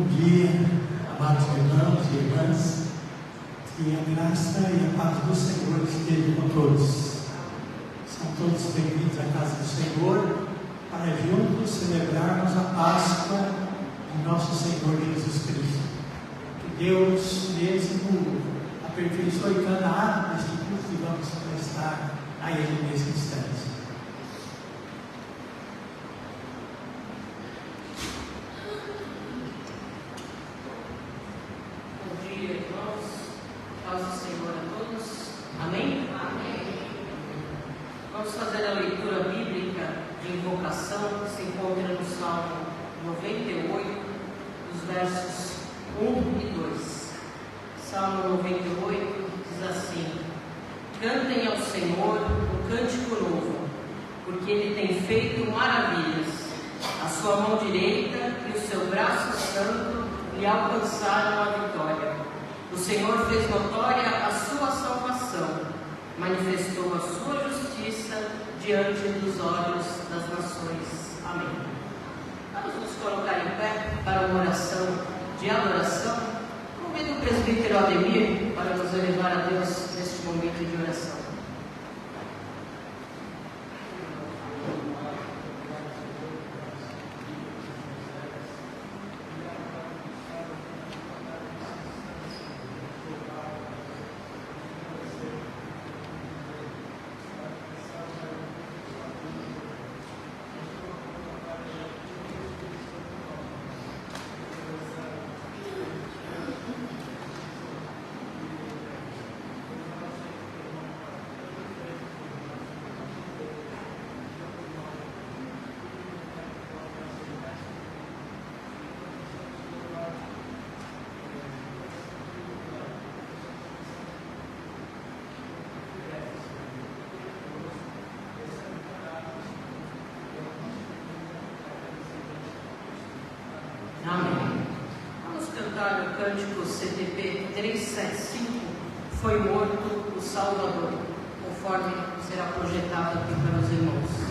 dia, amados irmãos e irmãs, que a graça e a paz do Senhor estejam com todos. São todos bem-vindos à casa do Senhor, para juntos celebrarmos a Páscoa de nosso Senhor Jesus Cristo. Que Deus mesmo aperfeiçoe cada ato deste culto que vamos prestar a Ele nesse instante. Alcançaram a vitória. O Senhor fez notória a sua salvação, manifestou a sua justiça diante dos olhos das nações. Amém. Vamos nos colocar em pé para uma oração de adoração. Convido o presbítero Ademir para nos elevar a Deus neste momento de oração. Amém. Vamos cantar o cântico CTP 375, Foi morto o Salvador, conforme será projetado aqui para os irmãos.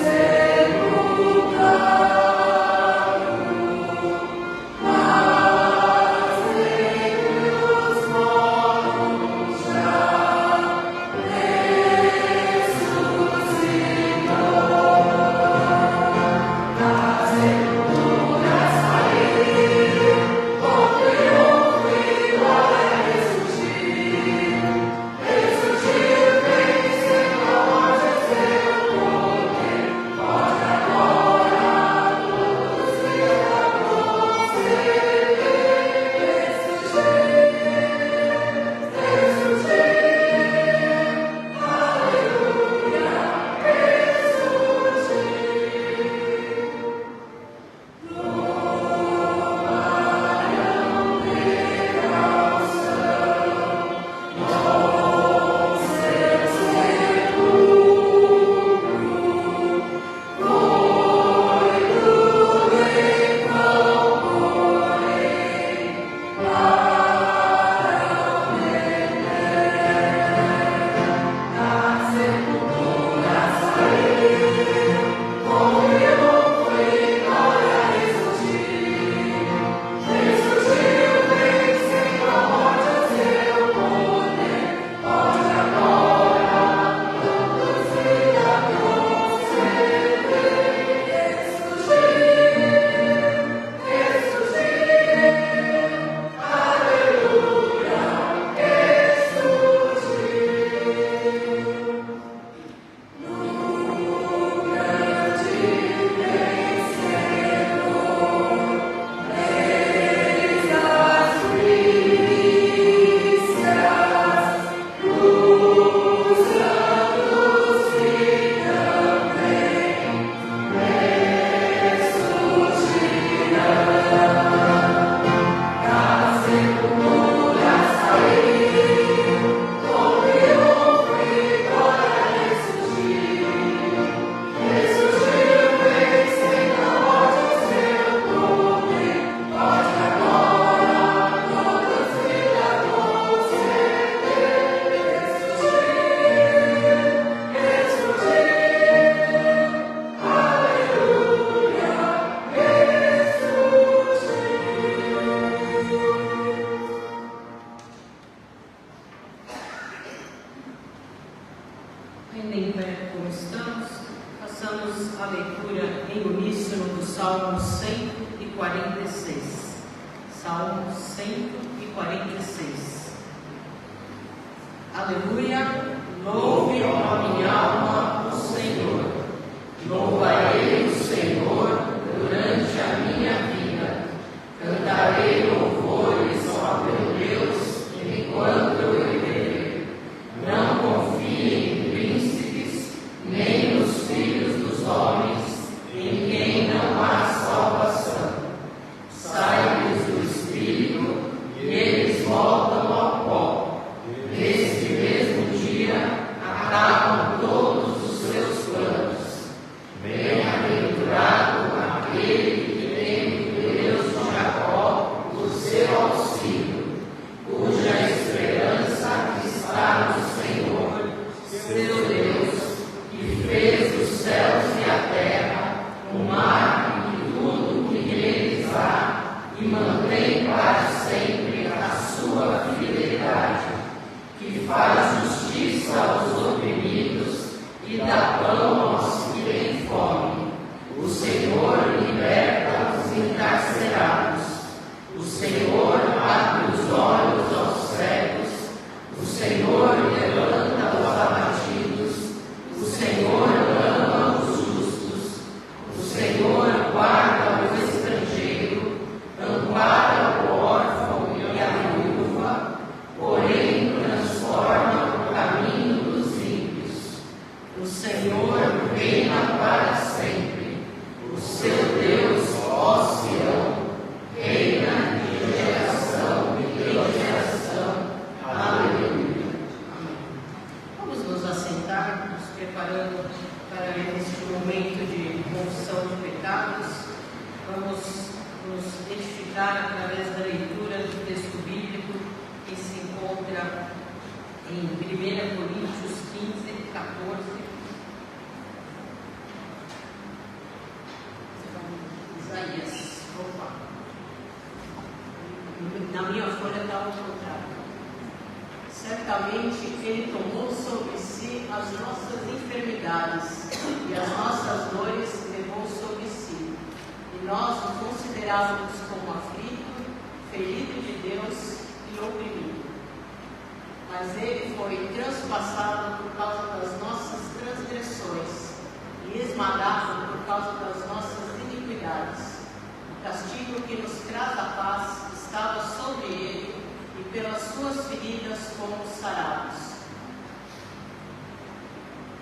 Say leitura em uníssono do Salmo 146. Salmo 146. Aleluia! Louve, ó minha alma, o Senhor. Louvarei o Senhor durante a minha vida. Cantarei louvores ao meu Deus enquanto eu viver. Não confie em príncipes, nem nos filhos dos homens, em quem não há salvação. Sai-lhes do espírito e eles voltam ao pó. Neste mesmo dia acabam todos os seus planos. Bem-aventurado aquele que tem o Deus de Jacó, o seu auxílio, cuja esperança está no Senhor, seu Deus, que fez os céus e a terra, o mar e tudo o que neles há, e mantém para sempre a sua fidelidade, que faz justiça aos oprimidos e dá pão aos que têm fome. O Senhor liberta os encarcerados. O Senhor abre os olhos aos cegos. O Senhor levanta os abatidos. O Senhor ama os justos. O Senhor guarda o estrangeiro, ampara o órfão e a viúva, porém transforma o caminho dos ímpios. O Senhor reina para sempre. O seu Deus, ó Sião, reina de geração em geração. Aleluia. Amém. Vamos nos assentar, nos preparando para este momento de confissão de pecados. Vamos nos edificar através da leitura do texto bíblico que se encontra em 1 Coríntios 15, 14. Isaías. Opa. Na minha folha está ao contrário. Certamente Ele tomou sobre si as nossas enfermidades e as nossas dores levou sobre si. E nós o considerávamos como aflito, ferido de Deus e oprimido. Mas Ele foi transpassado por causa das nossas transgressões e esmagado por causa das nossas iniquidades. O castigo que nos traz a paz estava sobre Ele, e pelas suas feridas fomos sarados.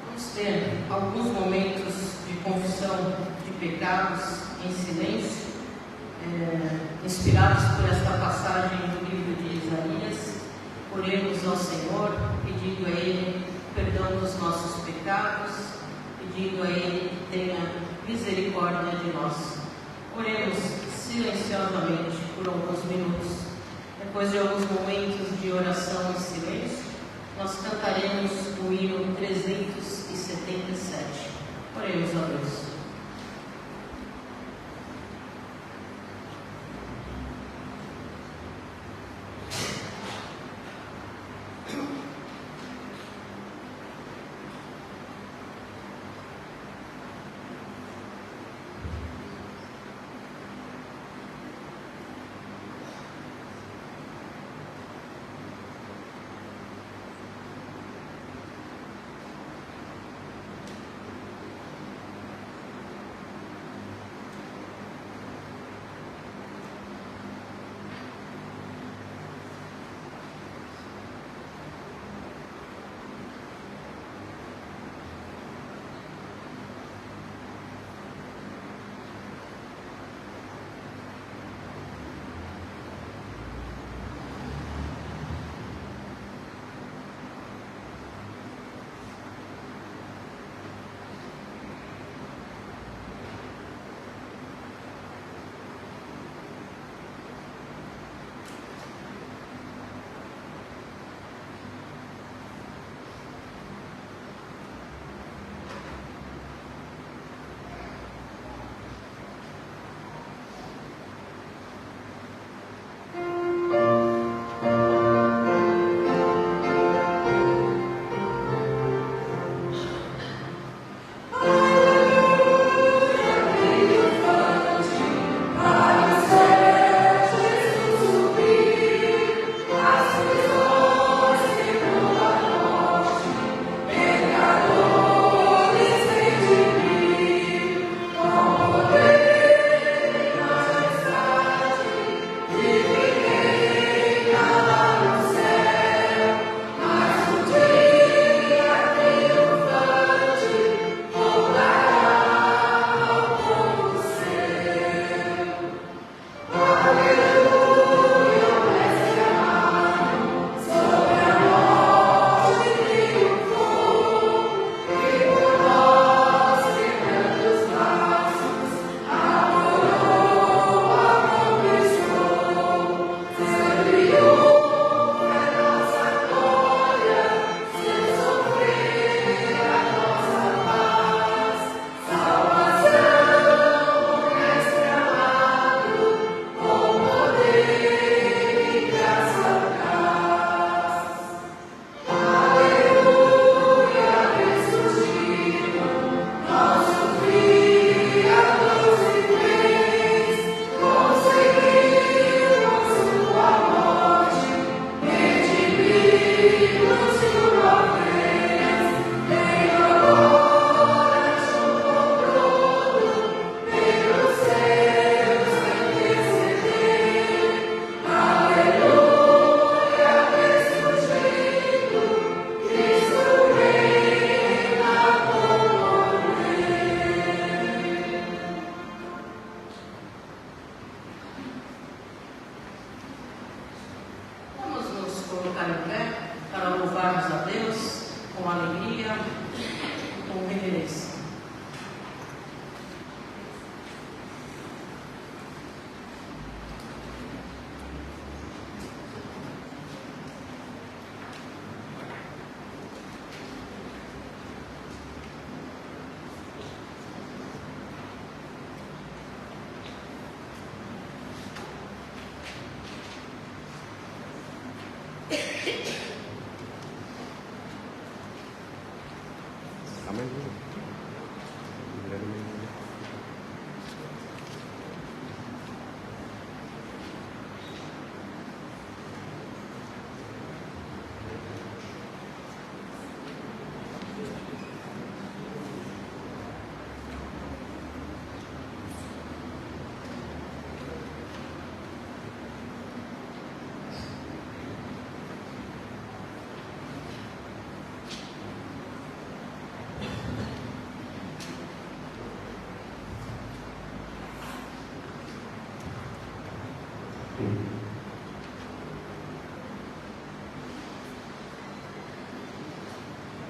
Vamos ter alguns momentos de confissão de pecados em silêncio, inspirados por esta passagem do livro de Isaías. Oremos ao Senhor, pedindo a Ele perdão dos nossos pecados, pedindo a Ele que tenha misericórdia de nós. Oremos silenciosamente por alguns minutos. Depois de alguns momentos de oração em silêncio, nós cantaremos o hino 377. Oremos a Deus.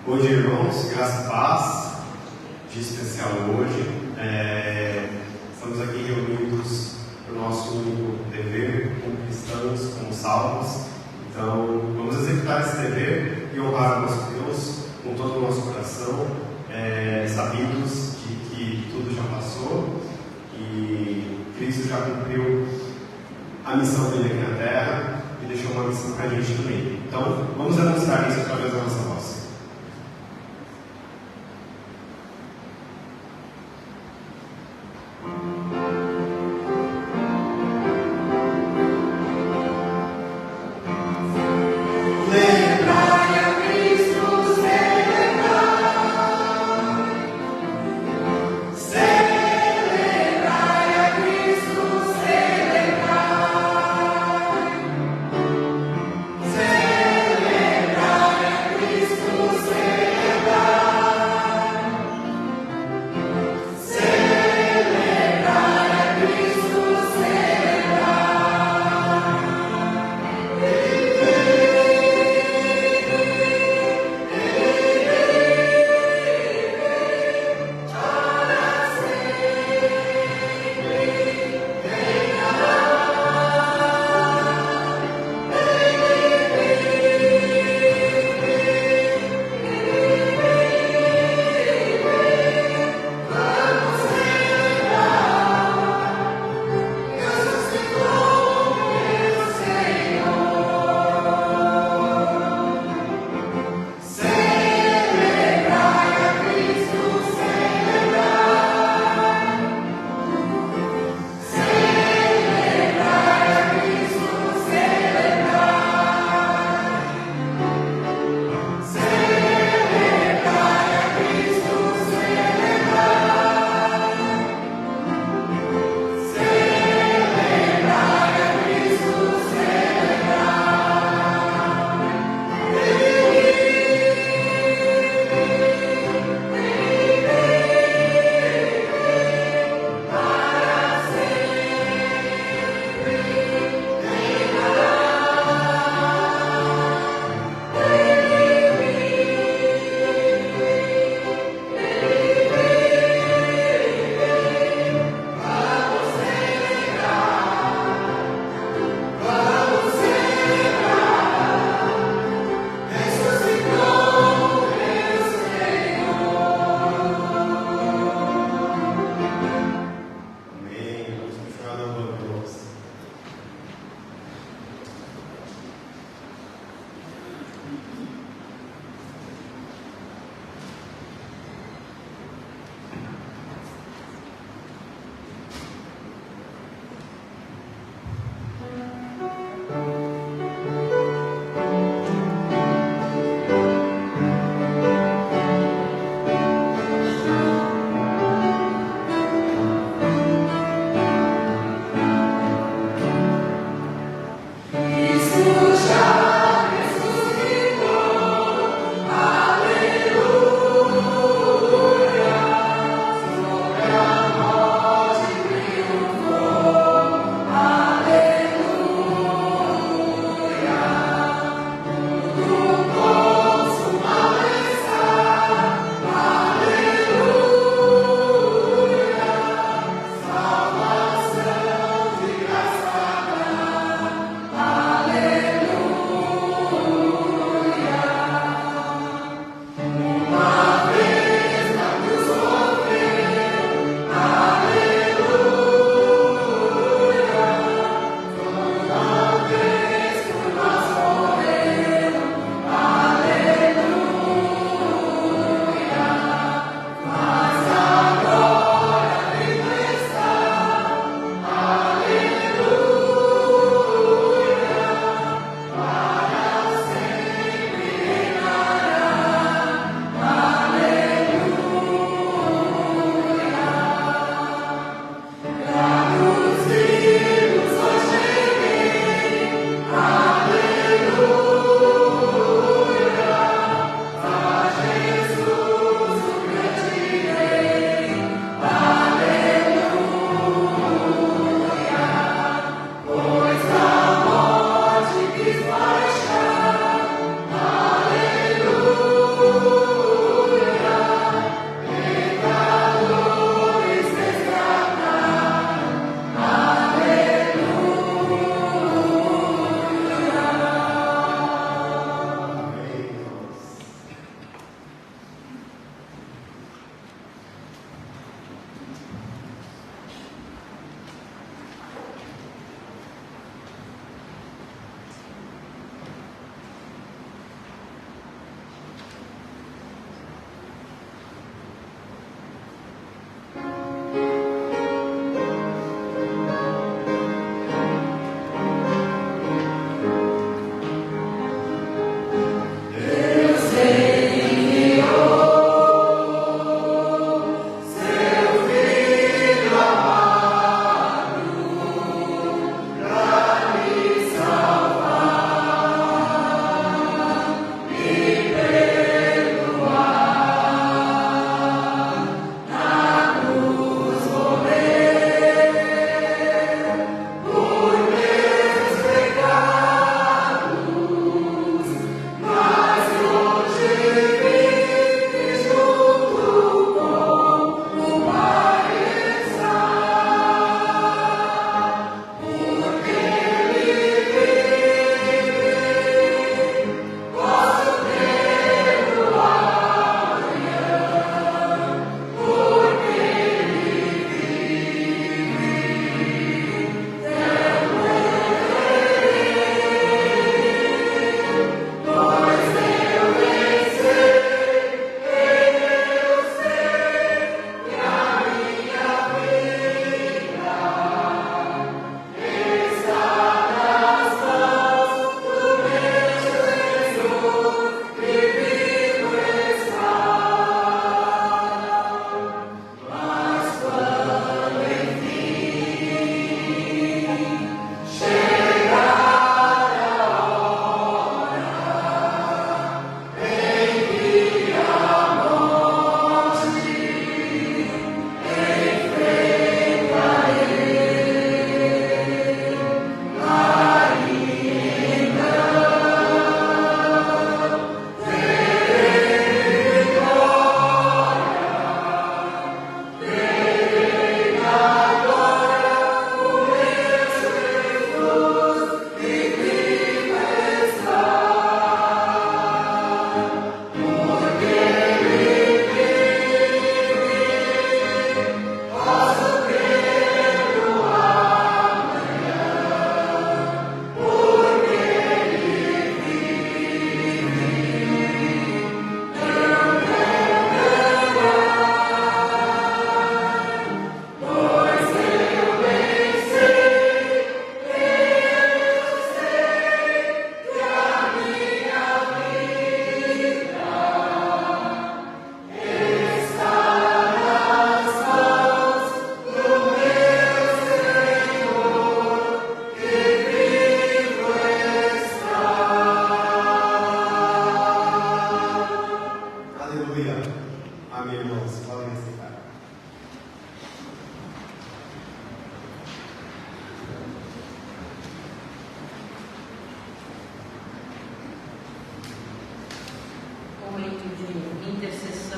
Bom dia, irmãos, graça e paz. Dia especial hoje. Estamos aqui reunidos para o nosso único dever como cristãos, como salvos. Então, vamos executar esse dever e honrar o nosso Deus com todo o nosso coração, sabidos de que tudo já passou e Cristo já cumpriu a missão dele aqui na terra e deixou uma missão para a gente também. Então, vamos demonstrar isso através da nossa voz. Celebrai a Cristo.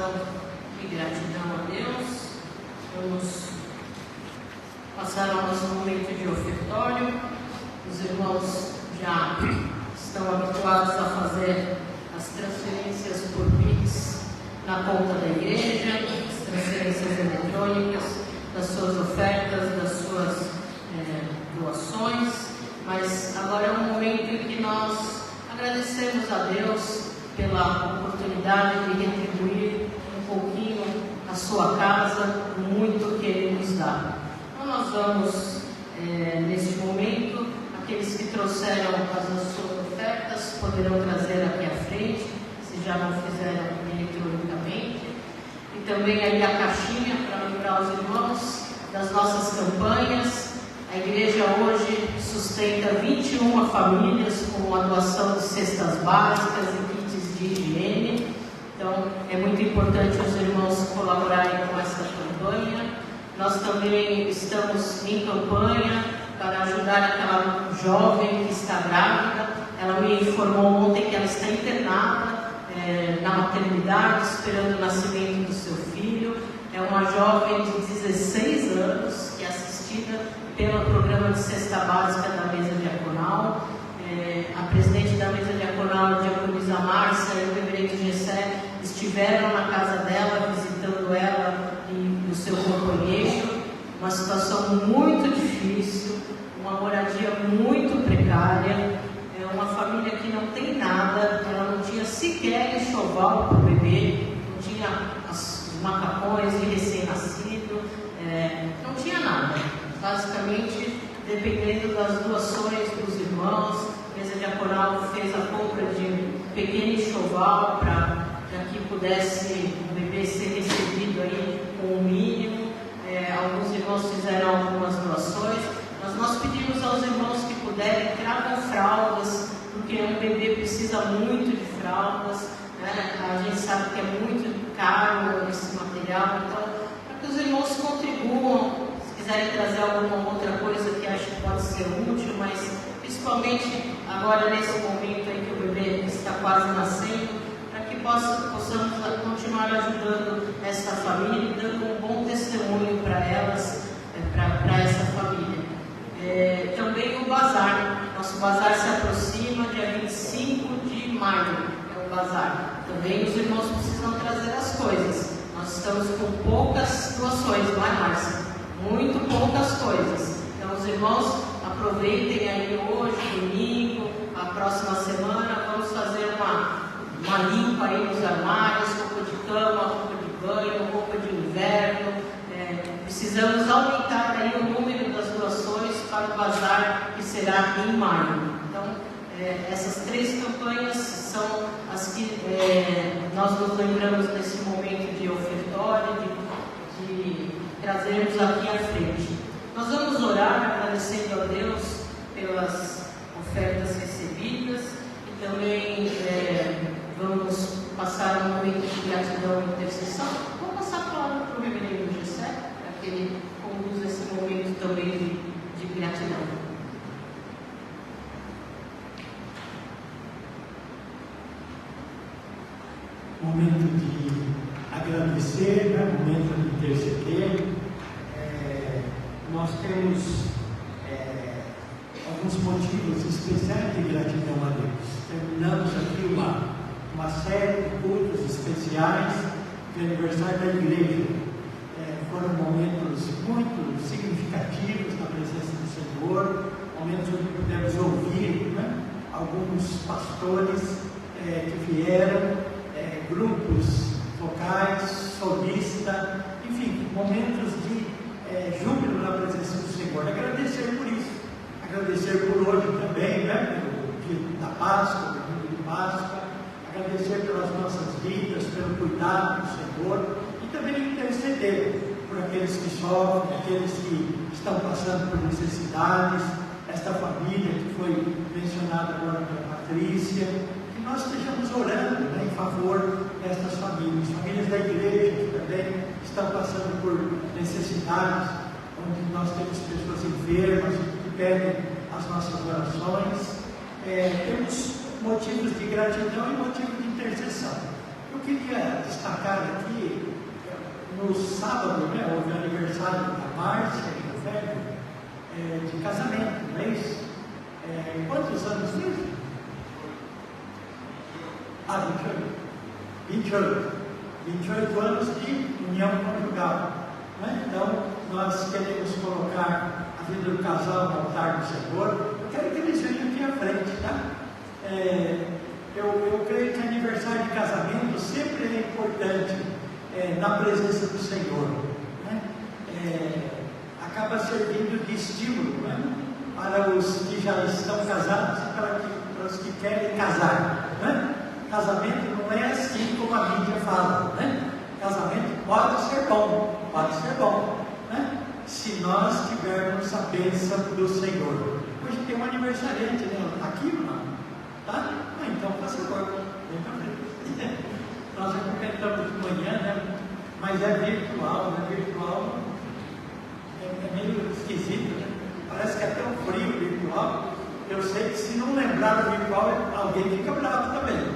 oração de gratidão a Deus. Vamos passar ao nosso momento de ofertório. Os irmãos já estão habituados a fazer as transferências por Pix na conta da igreja, as transferências eletrônicas, das suas ofertas, das suas doações. Mas agora é um momento em que nós agradecemos a Deus pela oportunidade de retribuir um pouquinho a sua casa, muito que Ele nos dá. Então nós vamos, neste momento, aqueles que trouxeram as suas ofertas poderão trazer aqui à frente, se já não fizeram eletronicamente. E também aí a caixinha para lembrar os irmãos das nossas campanhas. A igreja hoje sustenta 21 famílias com a doação de cestas básicas e kits de higiene. Então, é muito importante os irmãos colaborarem com essa campanha. Nós também estamos em campanha para ajudar aquela jovem que está grávida. Ela me informou ontem que ela está internada na maternidade, esperando o nascimento do seu filho. É uma jovem de 16 anos que é assistida pelo programa de cesta básica da mesa diaconal. A presidente da mesa diaconal, a diaconisa Márcia, e o reverendo Gessé estiveram na casa dela, visitando ela e o seu companheiro. Uma situação muito difícil, uma moradia muito precária, uma família que não tem nada, ela não tinha sequer enxoval para o bebê, não tinha os macacões de recém-nascido, não tinha nada. Basicamente, dependendo das doações dos irmãos, a mesa diaconal fez a compra de um pequeno enxoval para que pudesse o bebê ser recebido aí com o mínimo. Alguns irmãos fizeram algumas doações, mas nós pedimos aos irmãos que puderem, tragam fraldas, porque um bebê precisa muito de fraldas, né? A gente sabe que é muito caro esse material, então, para que os irmãos contribuam. Se quiserem trazer alguma outra coisa que acho que pode ser útil, mas principalmente agora nesse momento em que o bebê está quase nascendo, para que possamos continuar ajudando esta família e dando um bom testemunho para elas, para essa família. Também o bazar. Nosso bazar se aproxima, dia 25 de maio, é o bazar. Também os irmãos precisam trazer as coisas. Nós estamos com poucas doações, não é, Márcia? Muito poucas coisas. Então os irmãos aproveitem aí hoje, domingo, a próxima semana, vamos fazer uma limpa aí nos armários, roupa de cama, roupa de banho, roupa de inverno. Precisamos aumentar aí o número das doações para o bazar que será em maio. Então, essas 3 campanhas são as que nós nos lembramos nesse momento de ofertório, de trazermos aqui à frente. Nós vamos orar agradecendo a Deus pelas ofertas recebidas e também vamos passar um momento de gratidão e intercessão. Vou passar a palavra para o reverendo Gessé, para que ele conduza esse momento também de gratidão. Momento de agradecer, né? Momento de interceder. Nós temos alguns motivos especiais de gratidão a Deus. Terminamos aqui uma série de cultos especiais de aniversário da igreja. Foram momentos muito significativos na presença do Senhor, momentos onde pudemos ouvir, né, alguns pastores que vieram, grupos vocais, solista, enfim, momentos de júbilo na presença do Senhor. Agradecer por isso, agradecer por hoje também, né, pelo dia da Páscoa, pelo dia de Páscoa, agradecer pelas nossas vidas, pelo cuidado do Senhor e também interceder por aqueles que sofrem, aqueles que estão passando por necessidades, esta família que foi mencionada agora pela Patrícia, que nós estejamos orando, né, em favor destas famílias da igreja que também estão passando por necessidades, onde nós temos pessoas enfermas que pedem as nossas orações. Temos motivos de gratidão e motivos de intercessão. Eu queria destacar aqui, no sábado, né, houve o aniversário da Márcia e do Velho, de casamento, não é isso? Quantos anos mesmo? 28 anos de união conjugal. Né? Então, nós queremos colocar a vida do casal no altar do Senhor. Eu quero que eles venham aqui à frente, tá? Eu creio que aniversário de casamento sempre é importante na presença do Senhor. Né? Acaba servindo de estímulo, né? Para os que já estão casados e para os que querem casar. Né? Casamento não é assim como a mídia fala. Né? Casamento pode ser bom, né? Se nós tivermos a bênção do Senhor. Hoje tem um aniversariante, né? Está aqui ou não? Tá? Então, por favor, vem para frente. Nós já comentamos de manhã, né? Mas é virtual, né? Virtual é meio esquisito, né? Parece que é até um frio virtual. Eu sei que se não lembrar do virtual, alguém fica bravo também.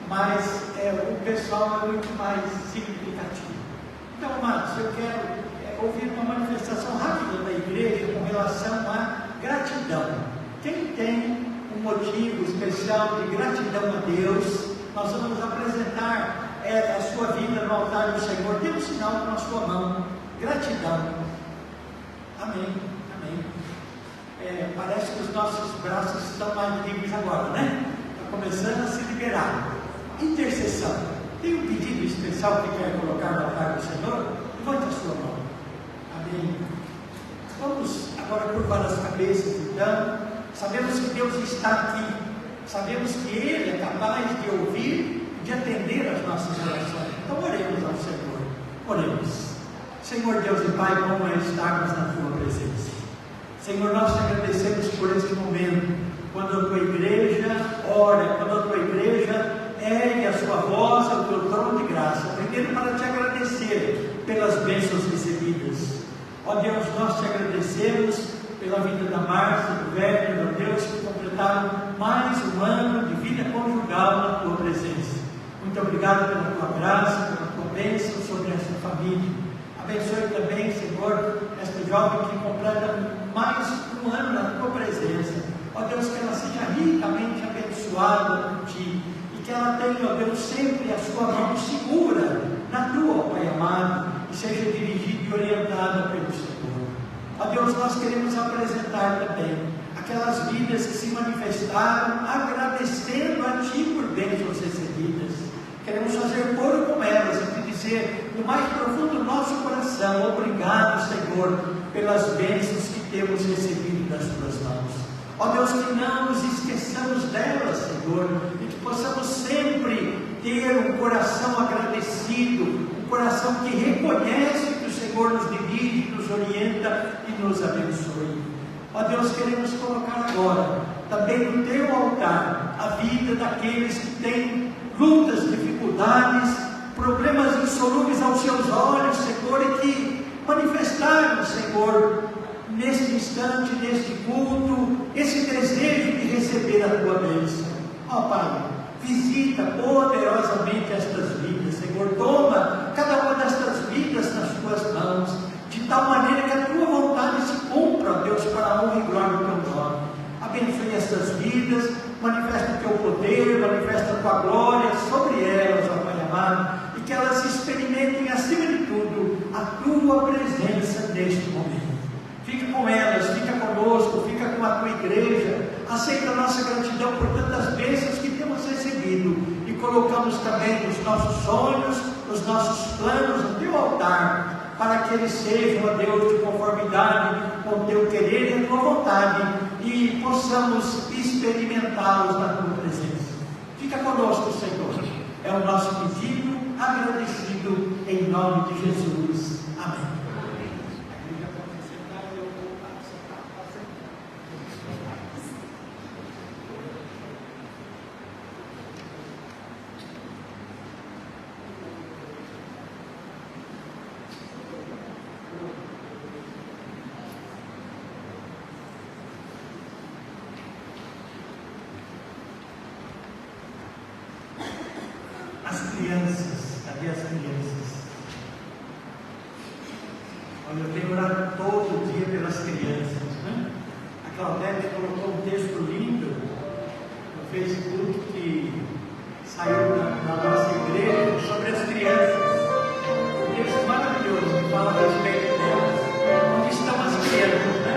Mas o pessoal é muito mais significativo. Então, amados, eu quero ouvir uma manifestação rápida da igreja com relação à gratidão. Quem tem um motivo especial de gratidão a Deus, nós vamos apresentar a sua vida no altar do Senhor. Dê um sinal com a sua mão. Gratidão. Amém. Parece que os nossos braços estão mais livres agora, né? Está começando a se liberar. Intercessão. Tem um pedido especial que quer colocar no altar do Senhor? Levante a sua mão. Amém. Vamos agora curvar as cabeças, então. Sabemos que Deus está aqui. Sabemos que Ele é capaz de ouvir e de atender as nossas orações. Então oremos ao Senhor. Oremos. Senhor Deus e Pai, como é estarmos na Tua presença. Senhor, nós te agradecemos por este momento, quando a Tua igreja ora, quando a Tua igreja ergue a sua voz ao Teu trono de graça, primeiro para te agradecer pelas bênçãos recebidas. Ó Deus, nós te agradecemos pela vida da Márcia, do Velho, ó Deus, que completaram mais um ano de vida conjugal na Tua presença. Muito obrigado pela Tua graça, pela Tua bênção sobre esta família. Abençoe também, Senhor, esta jovem que completa mais um ano na Tua presença. Ó Deus, que ela seja ricamente abençoada por Ti e que ela tenha, ó Deus, sempre a sua mão segura na Tua, Pai amado, e seja dirigida e orientada pelo Senhor. Ó Deus, nós queremos apresentar também aquelas vidas que se manifestaram agradecendo a Ti por bênçãos recebidas. Queremos fazer coro com elas e te dizer do mais profundo do nosso coração: obrigado, Senhor, pelas bênçãos que temos recebido das Tuas mãos. Ó Deus, que não nos esqueçamos delas, Senhor, e que possamos sempre ter um coração agradecido, um coração que reconhece que o Senhor nos dirige, nos orienta e nos abençoe. Ó Deus, queremos colocar agora também no Teu altar a vida daqueles que têm lutas, dificuldades, problemas insolúveis aos Seus olhos, Senhor, e que manifestaram, Senhor, neste instante, neste culto, esse desejo de receber a Tua bênção. Ó Pai, visita poderosamente estas vidas, Senhor, toma cada uma destas vidas nas Tuas mãos, de tal maneira que a Tua vontade se cumpra, ó Deus, para a honra e glória do Teu nome. Abençoe estas vidas, manifesta o Teu poder, manifesta a Tua glória sobre elas, ó Pai amado, e que elas experimentem, acima de tudo, a Tua presença neste momento. Fica com elas, fica conosco, fica com a Tua igreja. Aceita a nossa gratidão por tantas bênçãos que temos recebido e colocamos também os nossos sonhos, os nossos planos no Teu altar, para que eles sejam, ó Deus, de conformidade com o Teu querer e a Tua vontade, e possamos experimentá-los na Tua presença. Fica conosco, Senhor. É o nosso pedido, agradecido, em nome de Jesus. Amém. As crianças texto lindo no Facebook que saiu na nossa igreja sobre as crianças. Um texto maravilhoso que fala a respeito delas. Onde estão as crianças, né?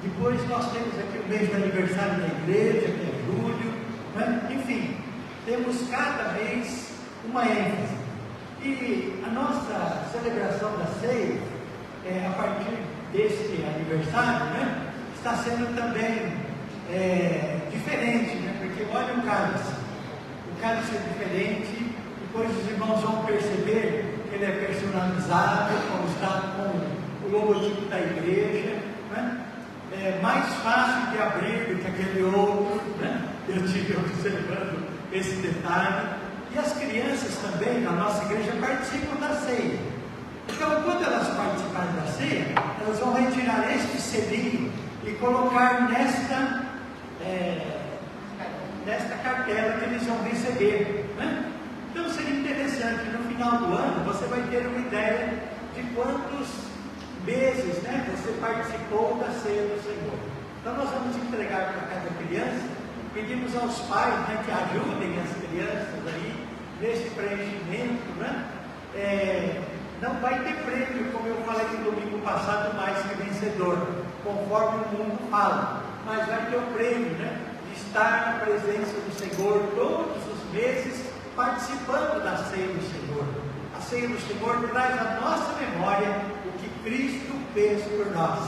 Depois nós temos aqui o mês do aniversário da igreja, que é julho, né? Enfim, temos cada mês uma ênfase. E a nossa celebração da ceia, a partir deste aniversário, né, está sendo também diferente, né? Porque olha o cálice é diferente, depois os irmãos vão perceber que ele é personalizado, como está com o logotipo da igreja, né? É mais fácil de abrir do que aquele outro, né? Eu estive observando esse detalhe. E as crianças também, na nossa igreja, participam da ceia. Então, quando elas participarem da ceia, elas vão retirar este selinho e colocar nesta cartela que eles vão receber, né? Então, seria interessante, no final do ano, você vai ter uma ideia de quantos meses, né, você participou da ceia do Senhor. Então nós vamos entregar para cada criança, pedimos aos pais, né, que ajudem as crianças aí nesse preenchimento, né? Não vai ter prêmio, como eu falei no domingo passado, mais que vencedor, conforme o mundo fala, mas vai ter o prêmio, né, de estar na presença do Senhor todos os meses, participando da ceia do Senhor. A ceia do Senhor traz à nossa memória Cristo fez por nós.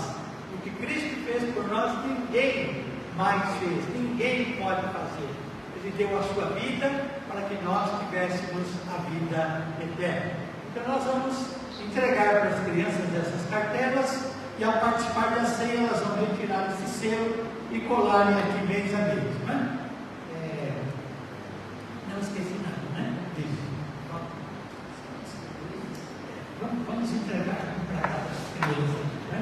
O que Cristo fez por nós, ninguém mais fez, ninguém pode fazer. Ele deu a sua vida para que nós tivéssemos a vida eterna. Então nós vamos entregar para as crianças essas cartelas e ao participar da ceia elas vão retirar esse selo e colarem aqui mês a mês, né? Não esqueci nada, né? Vamos entregar para cada criança, né?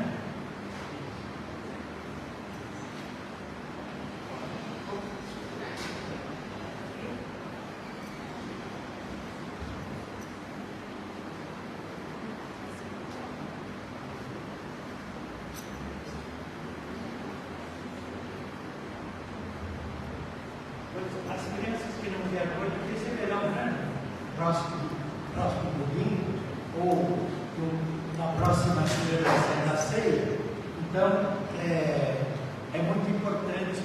As crianças que não vieram hoje receberão, né? Próximo domingo, ou na próxima celebração da ceia. Então, é muito importante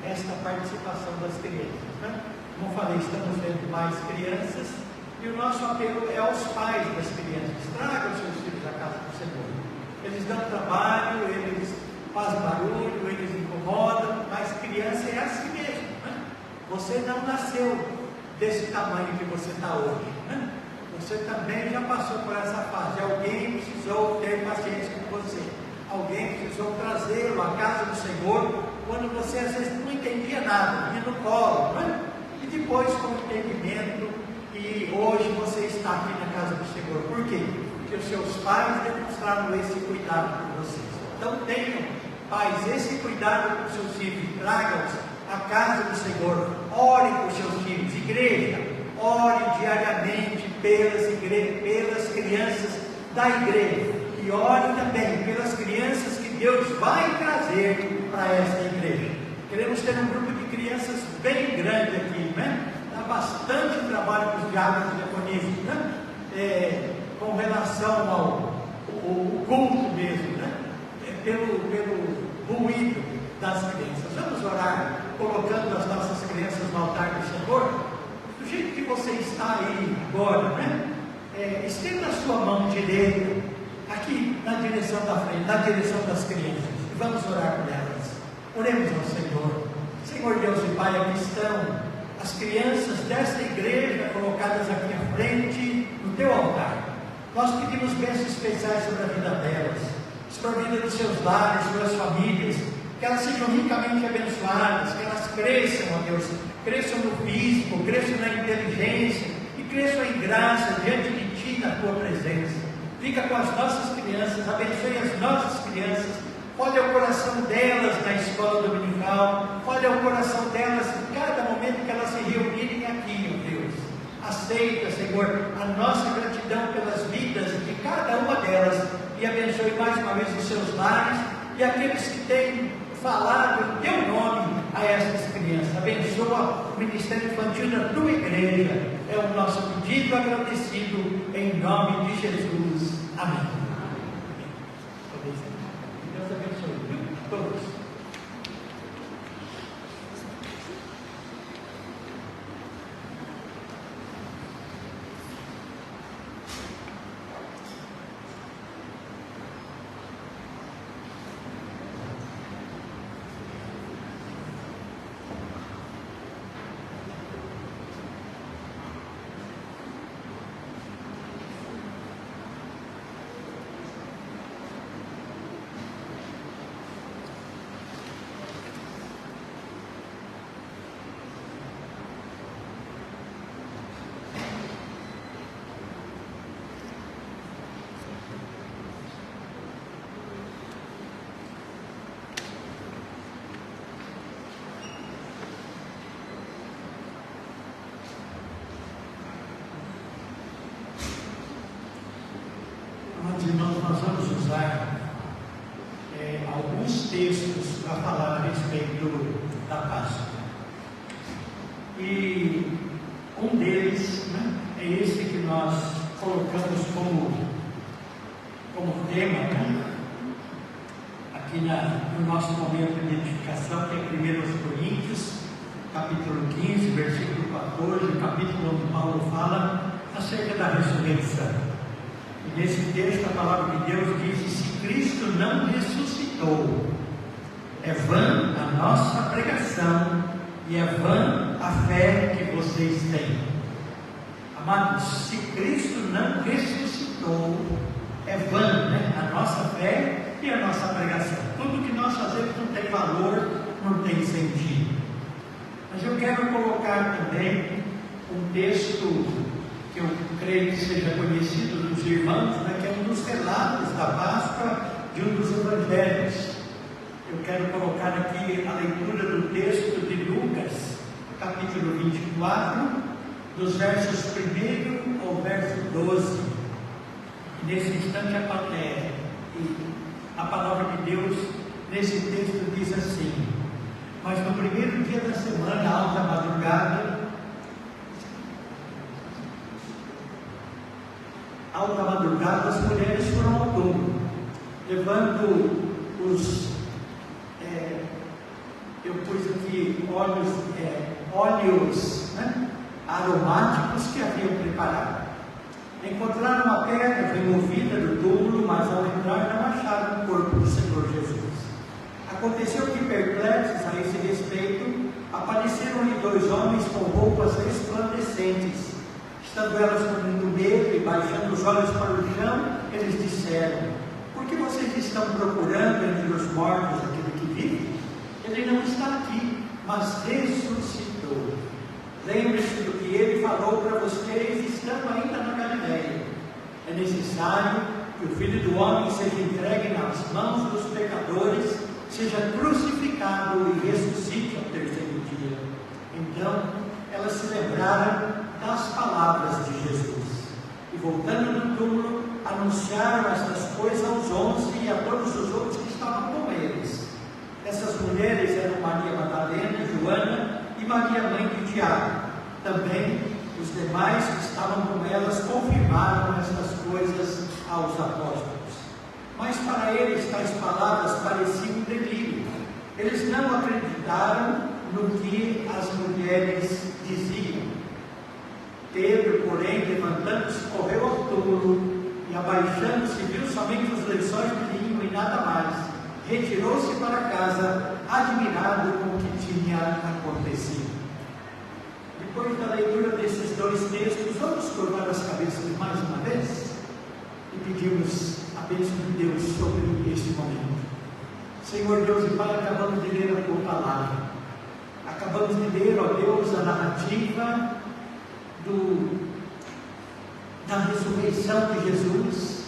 esta participação das crianças, né? Como falei, estamos vendo mais crianças e o nosso apelo é aos pais das crianças: tragam seus filhos à casa do Senhor. Eles dão trabalho, eles fazem barulho, eles incomodam, mas criança é assim mesmo, né? Você não nasceu desse tamanho que você está hoje, né? Você também já passou por essa fase. Alguém precisou ter paciência com você. Alguém precisou trazê-lo à casa do Senhor quando você às vezes não entendia nada, ia no colo, né? E depois com o entendimento, e hoje você está aqui na casa do Senhor. Por quê? Porque os seus pais demonstraram esse cuidado por vocês. Então tenham, pais, esse cuidado com seus filhos. Tragam-os à casa do Senhor. Orem por seus filhos. Igreja, ore diariamente pelas crianças da igreja, e ore também pelas crianças que Deus vai trazer para esta igreja. Queremos ter um grupo de crianças bem grande aqui, né? Dá bastante trabalho para os diáconos e diaconisas, né? Com relação ao culto mesmo, né? Pelo ruído das crianças. Vamos orar colocando as nossas crianças no altar do Senhor? Do jeito que você está aí agora, né? Estenda a sua mão direita aqui na direção da frente, na direção das crianças, e vamos orar por elas. Oremos ao Senhor. Senhor Deus e Pai, aqui estão as crianças desta igreja colocadas aqui à frente no teu altar. Nós pedimos bênçãos especiais sobre a vida delas, sobre a vida dos seus lares, suas famílias, que elas sejam ricamente abençoadas, que elas cresçam, ó Deus, cresçam no físico, cresçam na inteligência e cresçam em graça diante de Ti, na Tua presença. Fica com as nossas crianças, abençoe as nossas crianças. Olha o coração delas na escola dominical, olha o coração delas em cada momento que elas se reunirem aqui, ó Deus. Aceita, Senhor, a nossa gratidão pelas vidas de cada uma delas e abençoe mais uma vez os seus lares e aqueles que têm falado em teu nome a essas crianças. Abençoa o Ministério Infantil da tua igreja. É o nosso pedido agradecido em nome de Jesus. Amém. Deus abençoe, viu? Todos. Irmãos, nós vamos usar alguns textos para falar a respeito da Páscoa. E um deles, né, é esse que nós colocamos como tema, né, aqui no nosso momento de edificação, que é 1 Coríntios, capítulo 15, versículo 14, capítulo onde Paulo fala acerca da ressurreição. E nesse texto a palavra de Deus diz: se Cristo não ressuscitou, é vã a nossa pregação e é vã a fé que vocês têm. Amados, se Cristo não ressuscitou, é vã, né, a nossa fé e a nossa pregação. Tudo que nós fazemos não tem valor, não tem sentido. Mas eu quero colocar também um texto que eu creio que seja conhecido dos irmãos, né, que é um dos relatos da Páscoa de um dos evangelhos. Eu quero colocar aqui a leitura do texto de Lucas, capítulo 24, dos versos 1 ao verso 12. E nesse instante a palavra de Deus nesse texto diz assim: mas no primeiro dia da semana, alta madrugada, as mulheres foram ao túmulo, levando eu pus aqui óleos, né, aromáticos que haviam preparado. Encontraram uma pedra removida do túmulo, mas ao entrar não acharam o corpo do Senhor Jesus. Aconteceu que, perplexos a esse respeito, apareceram-lhe 2 homens com roupas resplandecentes. Estando elas com muito medo e baixando os olhos para o chão, eles disseram: por que vocês estão procurando entre os mortos aquele que vive? Ele não está aqui, mas ressuscitou. Lembre-se do que ele falou para vocês, estando ainda na Galileia. É necessário que o Filho do Homem seja entregue nas mãos dos pecadores, seja crucificado e ressuscite ao terceiro dia. Então elas se lembraram das palavras de Jesus e, voltando do túmulo, anunciaram estas coisas aos 11 e a todos os outros que estavam com eles. Essas mulheres eram Maria Madalena, Joana e Maria, mãe de Tiago. Também os demais que estavam com elas confirmaram estas coisas aos apóstolos. Mas para eles tais palavras pareciam um delírio. Eles não acreditaram no que as mulheres diziam. Pedro, porém, levantando-se, correu ao túmulo e, abaixando-se, viu somente os lençóis de linho e nada mais. Retirou-se para casa, admirado com o que tinha acontecido. Depois da leitura desses dois textos, vamos curvar as cabeças mais uma vez e pedimos a bênção de Deus sobre este momento. Senhor Deus e Pai, acabamos de ler a tua palavra. Acabamos de ler, ó Deus, a narrativa da ressurreição de Jesus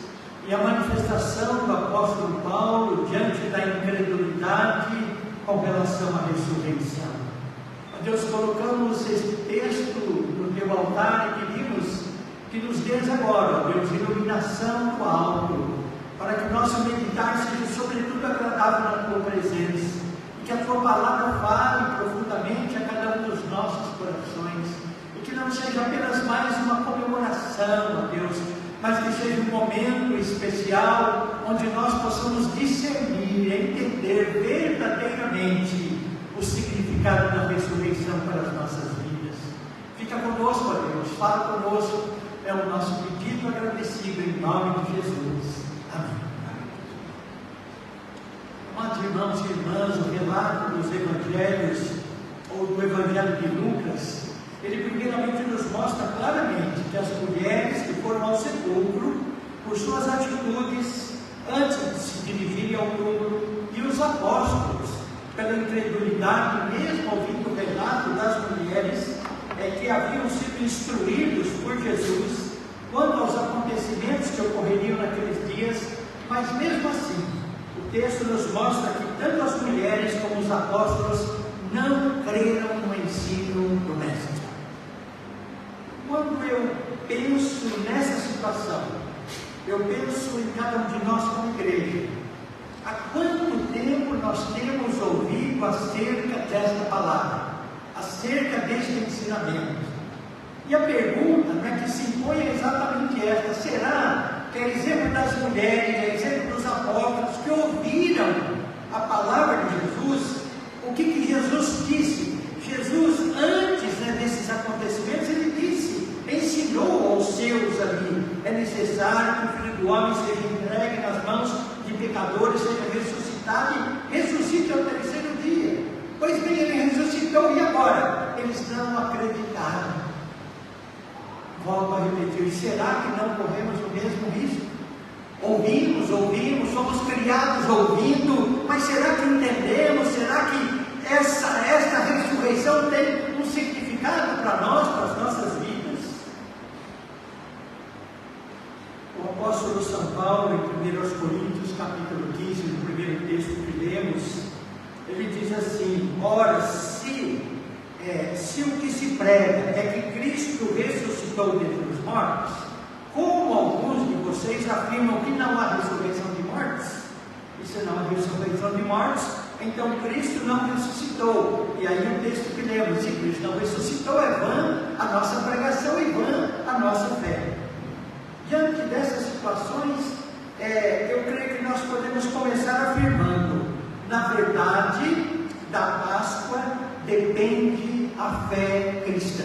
e a manifestação do apóstolo Paulo diante da incredulidade com relação à ressurreição. Ó Deus, colocamos este texto no teu altar e pedimos que nos dês agora, ó Deus, iluminação do alto, para que o nosso meditar seja sobretudo agradável na tua presença e que a tua palavra fale profundamente a cada um dos nossos corações e que não seja apenas mais uma comemoração, ó Deus, mas que seja um momento especial onde nós possamos discernir, entender verdadeiramente o significado da ressurreição para as nossas vidas. Fica conosco, ó Deus, fala conosco, é o nosso pedido agradecido em nome de Jesus. Amém. Amados irmãos e irmãs, o relato dos evangelhos, ou do evangelho de Lucas, ele primeiramente nos mostra claramente que as mulheres que foram ao sepulcro, por suas atitudes, antes de se dirigirem ao túmulo, e os apóstolos, pela incredulidade, mesmo ouvindo o relato das mulheres, que haviam sido instruídos por Jesus quanto aos acontecimentos que ocorreriam naqueles dias, mas mesmo assim, o texto nos mostra que tanto as mulheres como os apóstolos não creram no ensino do Mestre. Quando eu penso nessa situação, eu penso em cada um de nós como igreja. Há quanto tempo nós temos ouvido acerca desta palavra, acerca deste ensinamento? E a pergunta que se impõe é exatamente esta: será que, a exemplo das mulheres, a exemplo dos apóstolos que ouviram a palavra de Jesus, o que Jesus disse? Jesus, antes desses acontecimentos, ele disse, ensinou aos seus ali: é necessário que o Filho do Homem seja entregue nas mãos de pecadores, seja ressuscitado e ressuscite ao terceiro dia. Pois bem, ele ressuscitou, e agora? Eles não acreditaram. Volto a repetir: será que não corremos o mesmo risco? Ouvimos, somos criados ouvindo, mas será que entendemos? Será que esta ressurreição tem um significado para nós, para as nossas vidas? O apóstolo São Paulo, em 1 Coríntios, capítulo 15, no primeiro texto que lemos, ele diz assim: ora, se o que se prega é que Cristo ressuscitou dentre os mortos, como alguns de vocês afirmam que não há ressurreição de mortos, e se não há ressurreição de mortos, então Cristo não ressuscitou. E aí o texto que lemos: se Cristo não ressuscitou, é vã a nossa pregação e vã a nossa fé. Diante dessas situações, eu creio que nós podemos começar afirmando: na verdade, da Páscoa depende a fé cristã.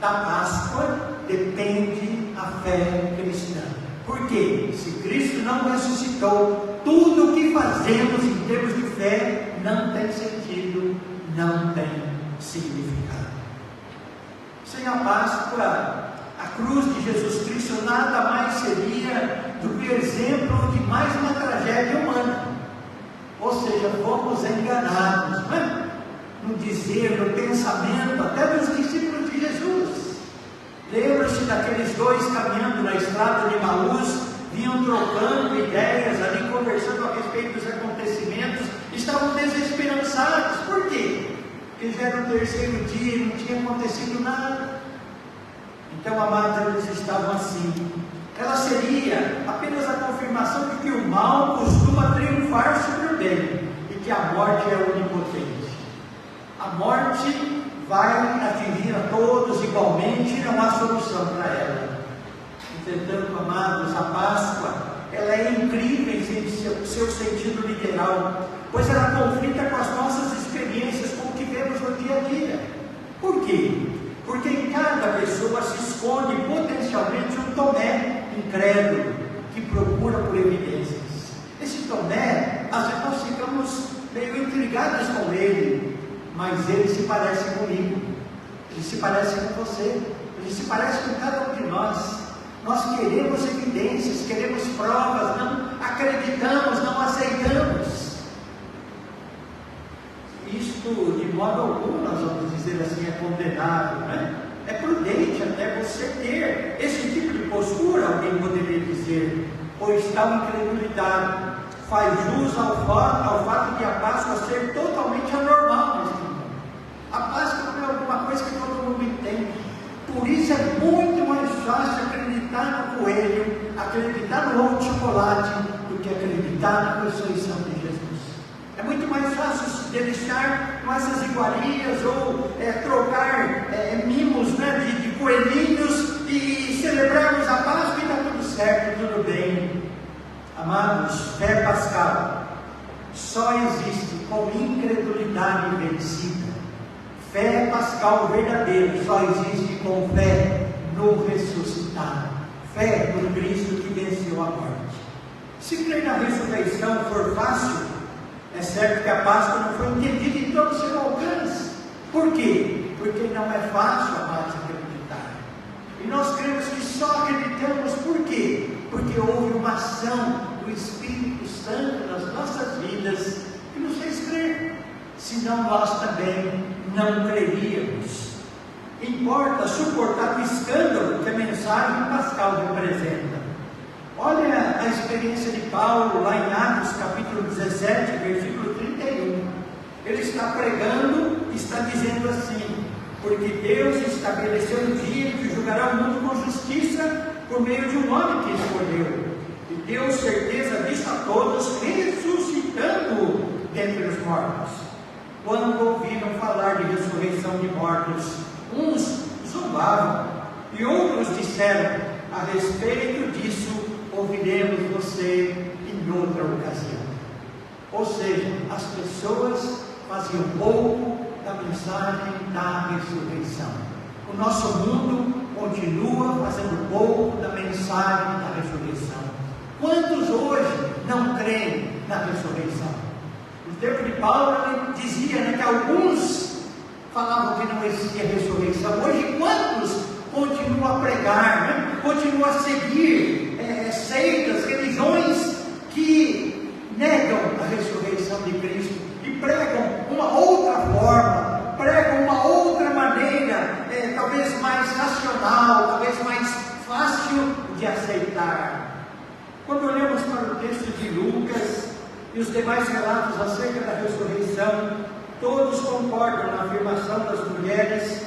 Da Páscoa depende a fé cristã. Por quê? Se Cristo não ressuscitou, tudo o que fazemos em termos de fé não tem sentido, não tem significado. Sem a Páscoa, a cruz de Jesus Cristo nada mais seria do que exemplo de mais uma tragédia humana. Ou seja, fomos enganados, não é? No dizer, no pensamento, até dos discípulos de Jesus. Lembra-se daqueles dois caminhando na estrada de Emaús, vinham trocando ideias ali, conversando a respeito dos acontecimentos, estavam desesperançados. Por quê? Porque já era o terceiro dia e não tinha acontecido nada. Então, amados, eles estavam assim. Ela seria apenas a confirmação de que o mal costuma triunfar sobre o bem e que a morte é onipotente. A morte vai atingir a todos igualmente e não há solução para ela. Entretanto, amados, a Páscoa, ela é incrível em seu sentido literal, pois ela conflita com as nossas experiências, com o que vemos no dia a dia. Por quê? Porque em cada pessoa se esconde potencialmente um Tomé incrédulo, que procura por evidências. Esse Tomé, às vezes nós ficamos meio intrigadas com ele, mas ele se parece comigo, ele se parece com você, ele se parece com cada um de nós. Nós queremos evidências, queremos provas, não acreditamos, não aceitamos. Isto, de modo algum, nós vamos dizer assim, é condenável, né? É prudente até você ter esse tipo de postura, alguém poderia dizer, pois tal incredulidade faz jus ao fato de a Páscoa ser totalmente anormal neste mundo. A Páscoa não é alguma coisa que todo mundo entende. Por isso é muito mais fácil acreditar no coelho, acreditar no ovo de chocolate, do que acreditar na ressurreição de Jesus. É muito mais fácil se deliciar com essas iguarias ou trocar mimos, né, de coelhinhos e celebrarmos a Páscoa e está tudo certo, tudo bem. Amados, fé pascal só existe com incredulidade vencida. Fé pascal verdadeira só existe com fé no ressuscitado, fé no Cristo que venceu a morte. Se crer na ressurreição for fácil, é certo que a Páscoa não foi entendida em todo o seu alcance. Por quê? Porque não é fácil, amados, acreditar. E nós cremos que só acreditamos por quê? Porque houve uma ação do Espírito Santo nas nossas vidas que nos fez crer. Senão nós também não creríamos. Importa suportar o escândalo que a mensagem pascal representa. Olha a experiência de Paulo lá em Atos capítulo 17, versículo 31. Ele está pregando e está dizendo assim: porque Deus estabeleceu um dia que julgará o mundo com justiça por meio de um homem que escolheu, e deu certeza disso a todos, ressuscitando dentre os mortos. Quando ouviram falar de ressurreição de mortos, uns zombavam e outros disseram: a respeito disso ouviremos você em outra ocasião. Ou seja, as pessoas faziam pouco da mensagem da ressurreição. O nosso mundo continua fazendo pouco da mensagem da ressurreição. Quantos hoje não creem na ressurreição? No tempo de Paulo ele dizia, né, que alguns falavam que não existia ressurreição. Hoje quantos continuam a pregar, né? Continuam a seguir seitas, religiões que negam a ressurreição de Cristo e pregam uma outra forma, pregam uma outra maneira, talvez mais racional, talvez mais fácil de aceitar. Quando olhamos para o texto de Lucas e os demais relatos acerca da ressurreição, todos concordam na afirmação das mulheres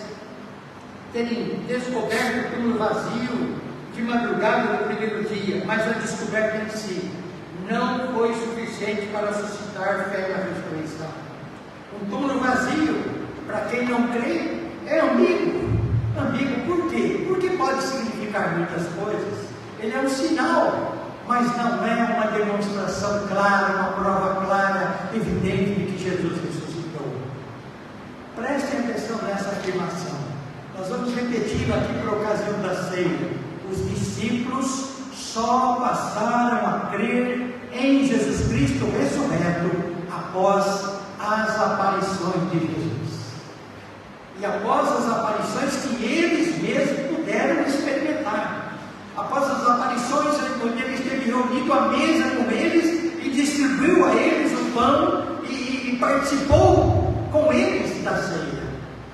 terem descoberto o túmulo vazio de madrugada no primeiro dia, mas a descoberta em si não foi suficiente para suscitar fé na ressurreição. Um túmulo vazio, para quem não crê, é ambíguo. Ambíguo por quê? Porque pode significar muitas coisas. Ele é um sinal, mas não é uma demonstração clara, uma prova clara, evidente de que Jesus ressuscitou. Prestem atenção nessa afirmação. Nós vamos repetir aqui por ocasião da ceia. Os discípulos só passaram a crer em Jesus Cristo ressurreto após as aparições de Jesus. E após as aparições que eles mesmos puderam experimentar. Após as aparições, onde ele esteve reunido à mesa com eles e distribuiu a eles o pão e participou com eles da ceia.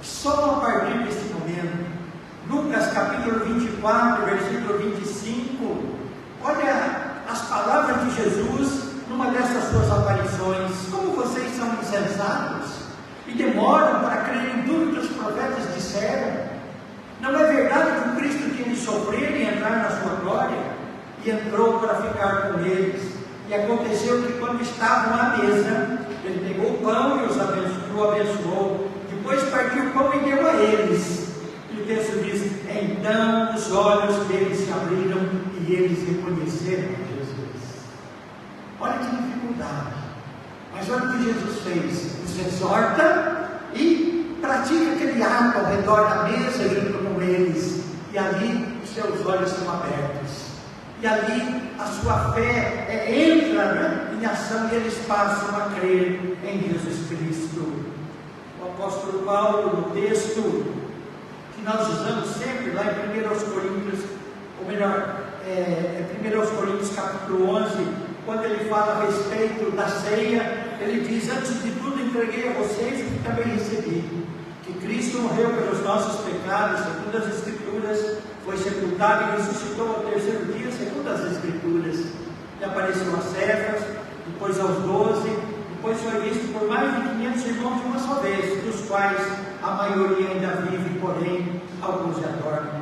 Só a partir desse momento, Lucas capítulo 24, versículo 25, olha as palavras de Jesus numa dessas suas aparições. Como vocês são insensatos e demoram para crer em tudo que os profetas disseram. Não é verdade que o Cristo tinha de sofrer e entrar na sua glória? E entrou para ficar com eles. E aconteceu que quando estavam à mesa, ele pegou o pão e o abençoou. Depois partiu o pão e deu a eles. E o texto diz: então os olhos deles se abriram e eles reconheceram Jesus. Olha que dificuldade. Mas olha o que Jesus fez: os exorta e pratica aquele ato ao redor da mesa junto com eles. E ali os seus olhos são abertos. E ali a sua fé entra, né, em ação e eles passam a crer em Jesus Cristo. O apóstolo Paulo, no texto que nós usamos sempre, lá em 1 Coríntios, ou melhor, 1 Coríntios capítulo 11, quando ele fala a respeito da ceia, ele diz: antes de tudo entreguei a vocês o que também recebi, que Cristo morreu pelos nossos pecados, segundo as Escrituras, foi sepultado e ressuscitou ao terceiro dia, segundo as Escrituras, e apareceu a Cefas, depois aos 12, depois foi visto por mais de 500 irmãos de uma só vez, dos quais a maioria ainda vive, porém alguns já dormem.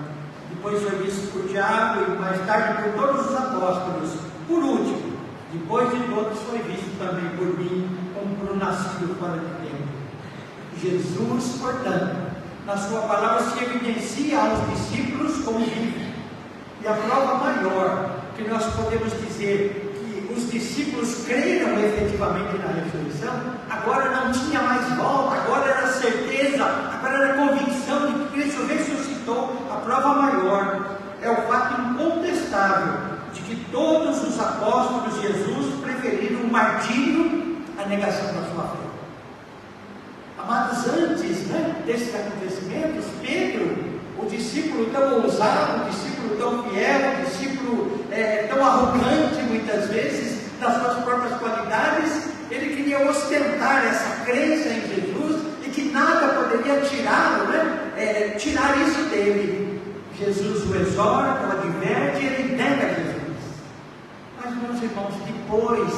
Depois foi visto por Tiago e mais tarde por todos os apóstolos. Por último, depois de todos, foi visto também por mim, como por um nascido fora de tempo. Jesus, portanto, na sua palavra se evidencia aos discípulos como vivo. E a prova maior que nós podemos dizer que os discípulos creram efetivamente na ressurreição, agora não tinha mais volta, agora era certeza, agora era convicção de que Cristo ressuscitou. A prova maior é o fato incontestável de que todos os apóstolos de Jesus preferiram o martírio à negação da sua fé. Amados, antes, né, desses acontecimentos, Pedro, o discípulo tão ousado, o discípulo tão fiel, o discípulo tão arrogante muitas vezes, das suas próprias qualidades, ele queria ostentar essa crença em Jesus e que nada poderia tirá-lo, né, tirar isso dele. Jesus o exorta, o adverte e ele nega Jesus. Mas, meus irmãos, depois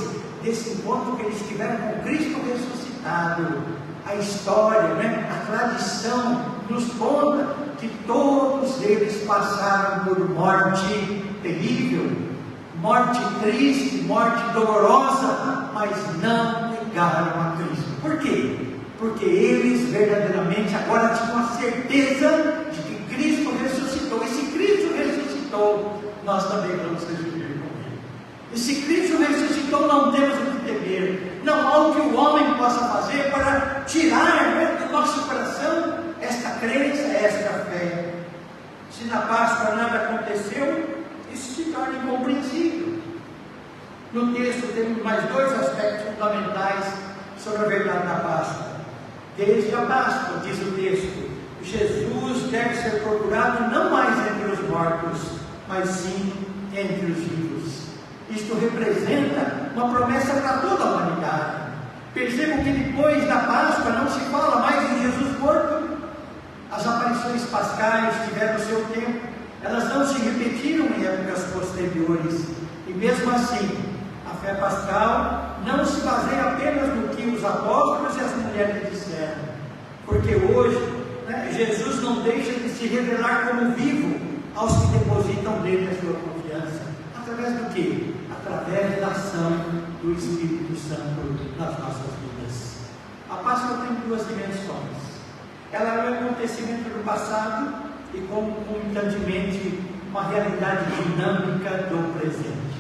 desse encontro que eles tiveram com Cristo ressuscitado, a história, né, a tradição nos conta que todos eles passaram por morte terrível, morte triste, morte dolorosa, mas não negaram a Cristo. Por quê? Porque eles verdadeiramente agora tinham a certeza de que Cristo ressuscitou. E se Cristo ressuscitou, nós também vamos ressuscitar com Ele. E se Cristo ressuscitou, não temos o que temer. Não há o que o homem possa fazer para tirar, né, do nosso coração esta crença, esta fé. Se na Páscoa nada aconteceu, isso se torna incompreensível. No texto temos mais dois aspectos fundamentais sobre a verdade da Páscoa. Desde a Páscoa, diz o texto, Jesus deve ser procurado não mais entre os mortos, mas sim entre os vivos. Isto representa uma promessa para toda a humanidade. Percebam que depois da Páscoa não se fala mais em Jesus morto. As aparições pascais tiveram seu tempo, elas não se repetiram em épocas posteriores. E mesmo assim, a fé pascal não se baseia apenas no que os apóstolos e as mulheres disseram. Porque hoje, né, Jesus não deixa de se revelar como vivo aos que depositam nele a sua confiança. Através do quê? Através da ação do Espírito Santo nas nossas vidas. A Páscoa tem duas dimensões. Ela é um acontecimento do passado e, concomitantemente, uma realidade dinâmica do presente.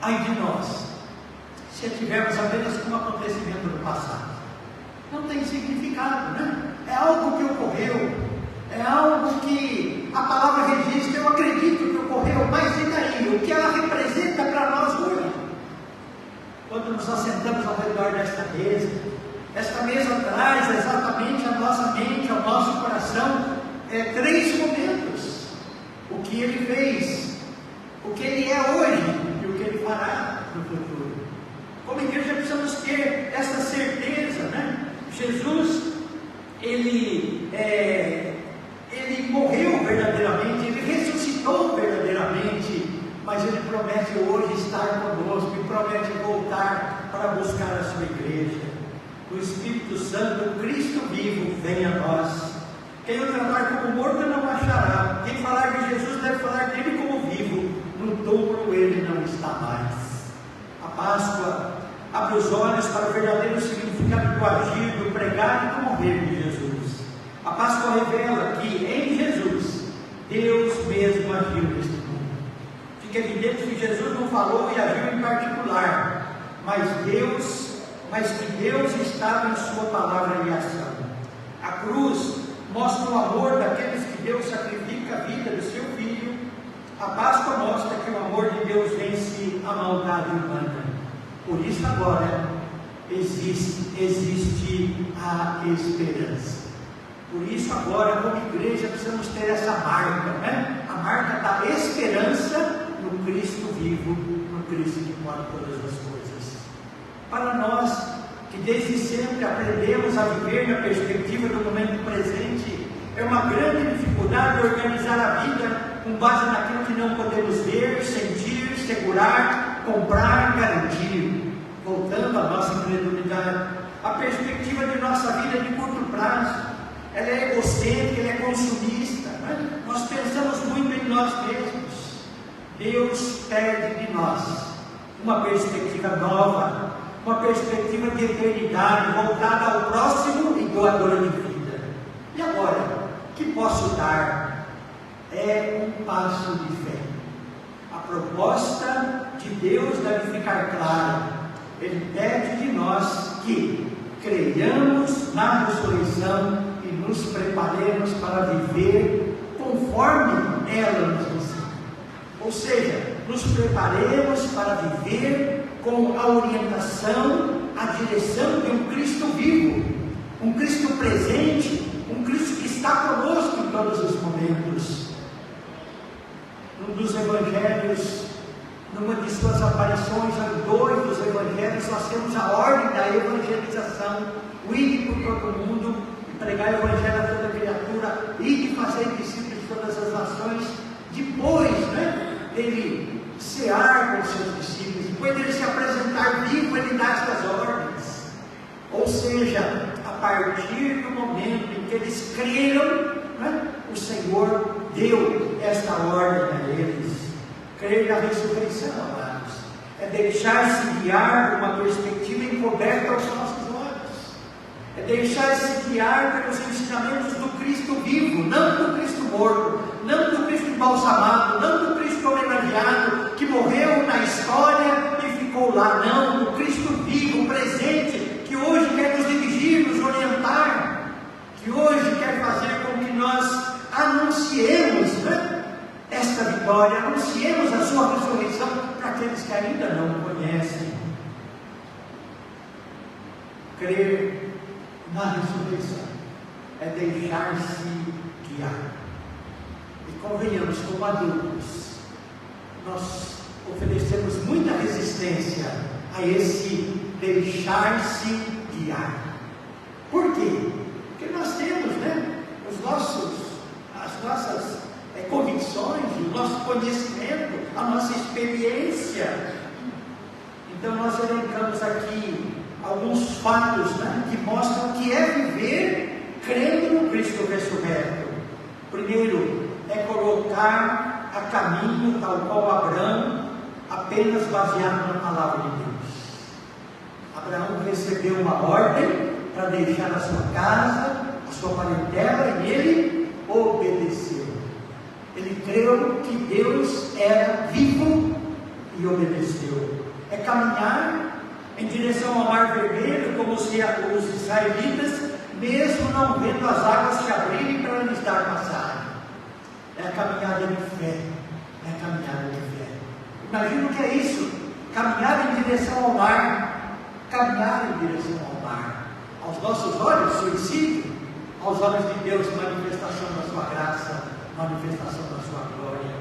Ai de nós, se a tivermos apenas como acontecimento do passado. Não tem significado, né? É algo que ocorreu, é algo que a palavra registra, eu acredito que ocorreu, mas e daí? O que ela representa para nós hoje? Quando nos assentamos ao redor desta mesa, esta mesa traz exatamente à nossa mente, ao nosso coração, três momentos: o que ele fez, o que ele é hoje e o que ele fará no futuro. Como igreja precisamos ter essa certeza, né? Jesus, ele morreu verdadeiramente, ele ressuscitou verdadeiramente, mas ele promete hoje estar conosco e promete voltar para buscar a sua igreja. O Espírito Santo, o Cristo vivo, vem a nós. Quem o tratar como morto não achará. Quem falar de Jesus deve falar dele como vivo. No túmulo ele não está mais. A Páscoa abre os olhos para o verdadeiro significado do agir, do pregar e do morrer de Jesus. A Páscoa revela que em Jesus, Deus mesmo agiu neste mundo. Fica evidente que Jesus não falou e agiu em particular, mas que Deus estava em sua palavra e ação. A cruz mostra o amor daqueles que Deus sacrifica a vida do seu Filho, a Páscoa mostra que o amor de Deus vence a maldade humana. Por isso agora existe a esperança. Por isso agora, como igreja, precisamos ter essa marca, né? A marca da esperança no Cristo vivo, no Cristo que pode todas as coisas. Para nós, que desde sempre aprendemos a viver na perspectiva do momento presente, é uma grande dificuldade organizar a vida com base naquilo que não podemos ver, sentir, segurar, comprar, garantir. Voltando à nossa incredulidade, a perspectiva de nossa vida de curto prazo, ela é egocêntrica, ela é consumista, né? Nós pensamos muito em nós mesmos. Deus pede de nós uma perspectiva nova, uma perspectiva de eternidade, voltada ao próximo e doadora de vida. E agora, o que posso dar? É um passo de fé. A proposta de Deus deve ficar clara. Ele pede de nós que creiamos na ressurreição e nos preparemos para viver conforme ela nos ensina. Ou seja, nos preparemos para viver com a orientação, a direção de um Cristo vivo, um Cristo presente, um Cristo que está conosco em todos os momentos. Num dos evangelhos, numa de suas aparições, em 2 dos evangelhos, nós temos a ordem da evangelização: o ide por todo mundo, pregar o evangelho a toda criatura, ide fazer discípulos de todas as nações. Depois, dele cear com os seus discípulos, depois dele se apresentar vivo, ele dá estas ordens. Ou seja, a partir do momento em que eles creram, o Senhor deu esta ordem a eles. Crer na ressurreição, amados, é deixar-se guiar por uma perspectiva encoberta aos nossos olhos, é deixar-se guiar pelos ensinamentos do Cristo vivo, não do Cristo morto, não do Cristo embalsamado, não do Cristo homenageado, que morreu na história e ficou lá, não, do Cristo vivo, presente, que hoje quer nos dirigir, nos orientar, que hoje quer fazer com que nós anunciemos, esta vitória, anunciemos a sua ressurreição para aqueles que ainda não o conhecem. Crer na ressurreição é deixar-se guiar. E convenhamos, como adultos, nós oferecemos muita resistência a esse deixar-se guiar. Por quê? Porque nós temos, as nossas convicções, o nosso conhecimento, a nossa experiência. Então nós elencamos aqui alguns fatos, que mostram o que é viver crendo no Cristo ressurreto. Primeiro, é colocar a caminho, tal qual Abraão, apenas baseado na palavra de Deus. Abraão recebeu uma ordem para deixar a sua casa, a sua parentela, e ele obedeceu. Ele creu que Deus era vivo e obedeceu. É caminhar em direção ao Mar Vermelho, como os israelitas, mesmo não vendo as águas se abrirem para lhes dar passagem. É a caminhada de fé. É a caminhada de fé. Imagina o que é isso: caminhar em direção ao mar. Caminhar em direção ao mar. Aos nossos olhos, suicídio. Aos olhos de Deus, manifestação da sua graça, manifestação da sua glória.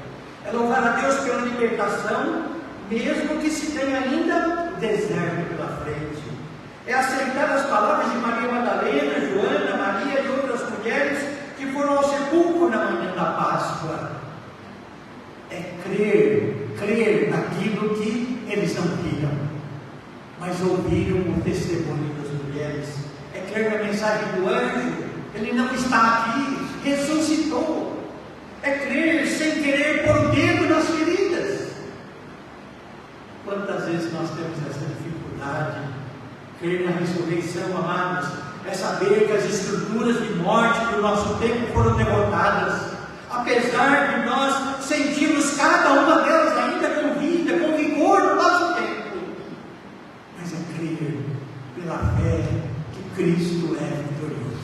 É louvar a Deus pela libertação, mesmo que se tenha ainda deserto pela frente. É aceitar as palavras de Maria Madalena, Joana, Maria e outras mulheres que foram ao sepulcro na manhã da Páscoa. É crer naquilo que eles não viram, mas ouviram o testemunho das mulheres. É crer na mensagem do anjo: ele não está aqui, ressuscitou. É crer sem querer pôr o dedo nas feridas. Quantas vezes nós temos essa dificuldade? Crer na ressurreição, amados, é saber que as estruturas de morte do nosso tempo foram derrotadas, apesar de nós sentirmos cada uma delas ainda com vida, com vigor no nosso tempo. Mas é crer pela fé que Cristo é vitorioso.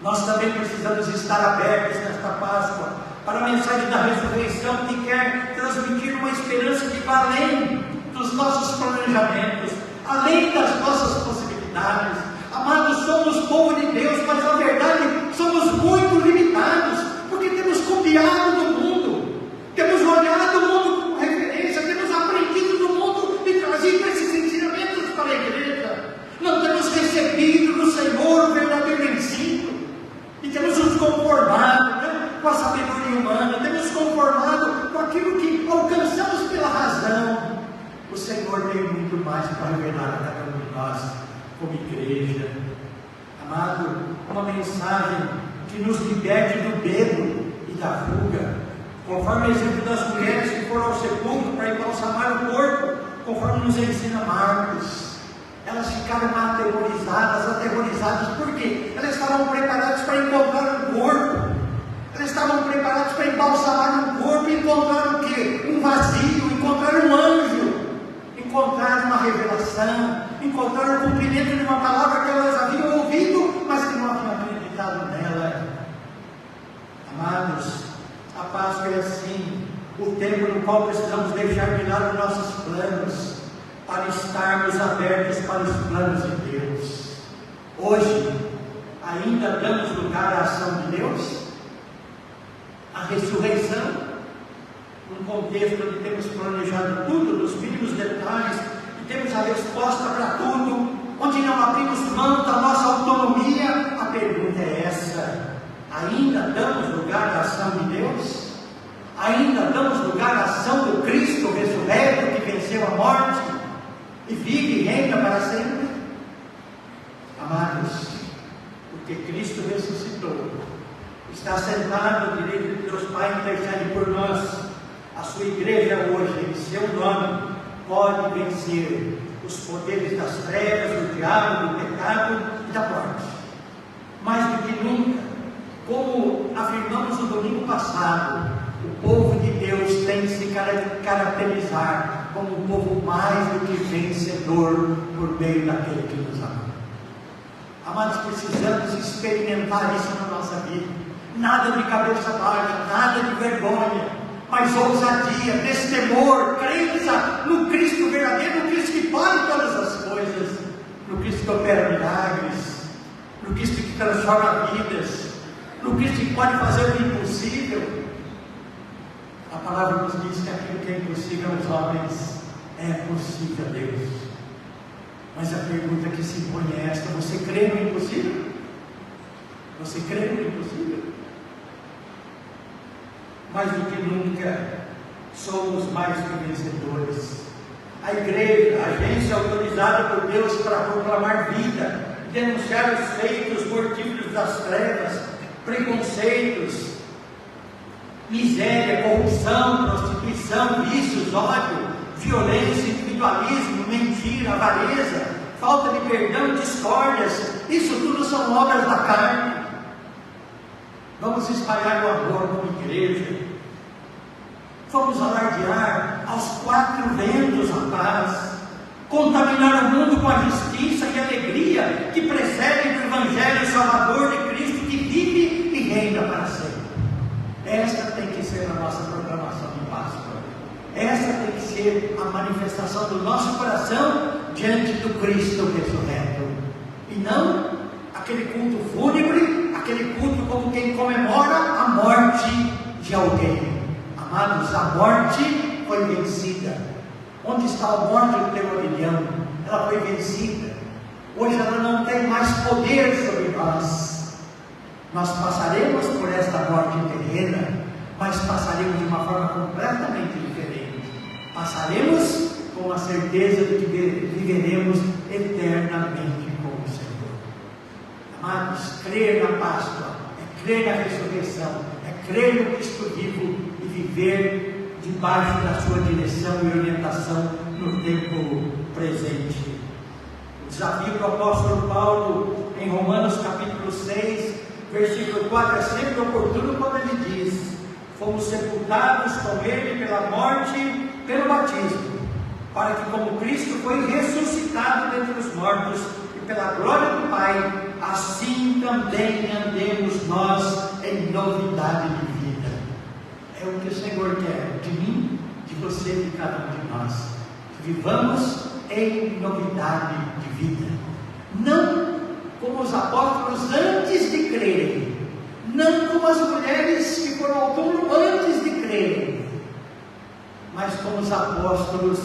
Nós também precisamos estar abertos nesta Páscoa, para a mensagem da ressurreição, que quer transmitir uma esperança que vai além dos nossos planejamentos, além das nossas possibilidades. Amados, somos povo de Deus, mas na verdade somos muito limitados, porque temos copiado do mundo, temos olhado o mundo como referência, temos aprendido do mundo e trazido esses ensinamentos para a igreja. Não temos recebido do Senhor o verdadeiro ensino e temos nos conformado, com a sabedoria humana, temos conformado com aquilo que alcançamos pela razão. O Senhor tem muito mais para revelar a cada um de nós como igreja. Amado, uma mensagem que nos liberte do medo e da fuga, conforme o exemplo das mulheres que foram ao sepulcro para embalsamar o corpo, conforme nos ensina Marcos. Elas ficaram aterrorizadas, por quê? Elas estavam preparadas para encontrar um corpo, elas estavam preparadas para embalsamar um corpo e encontrar o quê? Um vazio, encontrar um anjo, encontrar uma revelação, encontrar o cumprimento de uma palavra que elas haviam ouvido, mas que não haviam acreditado nela. Amados, a Páscoa é assim, o tempo no qual precisamos deixar de lado nossos planos, para estarmos abertos para os planos de Deus. Hoje, ainda damos lugar à ação de Deus? A ressurreição, num contexto onde temos planejado tudo, nos mínimos detalhes, e temos a resposta para tudo, onde não abrimos mão da nossa autonomia. A pergunta é essa: ainda damos lugar à ação de Deus? Ainda damos lugar à ação do Cristo ressurreto, que venceu a morte e vive e reina para sempre? Amados, porque Cristo ressuscitou, está sentado à direita de Deus Pai, intercede por nós. A sua igreja hoje, em seu nome, pode vencer os poderes das trevas, do diabo, do pecado e da morte. Mais do que nunca, como afirmamos no domingo passado, o povo de Deus tem que se caracterizar como um povo mais do que vencedor por meio daquele que nos ama. Amados, precisamos experimentar isso na nossa vida. Nada de cabeça baixa, nada de vergonha, mas ousadia, destemor, crença no Cristo verdadeiro, no Cristo que pode todas as coisas, no Cristo que opera milagres, no Cristo que transforma vidas, no Cristo que pode fazer o impossível. A palavra nos diz que aquilo que é impossível aos homens é possível a Deus. Mas a pergunta que se impõe é esta: você crê no impossível? Você crê no impossível? Mais do que nunca, somos mais que vencedores. A igreja, a agência autorizada por Deus para proclamar vida, denunciar os feitos mortíferos das trevas, preconceitos, miséria, corrupção, prostituição, vícios, ódio, violência, individualismo, mentira, avareza, falta de perdão, discórdias. Isso tudo são obras da carne. Vamos espalhar o amor como igreja. Vamos alardear aos quatro ventos a paz. Contaminar o mundo com a justiça e alegria que precedem do Evangelho Salvador de Cristo, que vive e reina para sempre. Esta tem que ser a nossa proclamação de Páscoa. Esta tem que ser a manifestação do nosso coração diante do Cristo ressurreto. E não aquele culto fúnebre, aquele culto como quem comemora a morte de alguém. Amados, a morte foi vencida. Onde está a morte do teu aguilhão? Ela foi vencida. Hoje ela não tem mais poder sobre nós. Nós passaremos por esta morte terrena, mas passaremos de uma forma completamente diferente. Passaremos com a certeza de que viveremos eternamente com o Senhor. Amados, crer na Páscoa é crer na ressurreição, é crer no Cristo vivo e viver debaixo da sua direção e orientação no tempo presente. O desafio do apóstolo Paulo em Romanos capítulo 6, versículo 4 é sempre oportuno quando ele diz: fomos sepultados com ele pela morte, pelo batismo, para que como Cristo foi ressuscitado dentre os mortos e pela glória do Pai assim também andemos nós em novidade de vida. É o que o Senhor quer de mim, de você, de cada um de nós. Que vivamos em novidade de vida. Não como os apóstolos antes de crerem. Não como as mulheres que foram ao túmulo antes de crerem. Mas como os apóstolos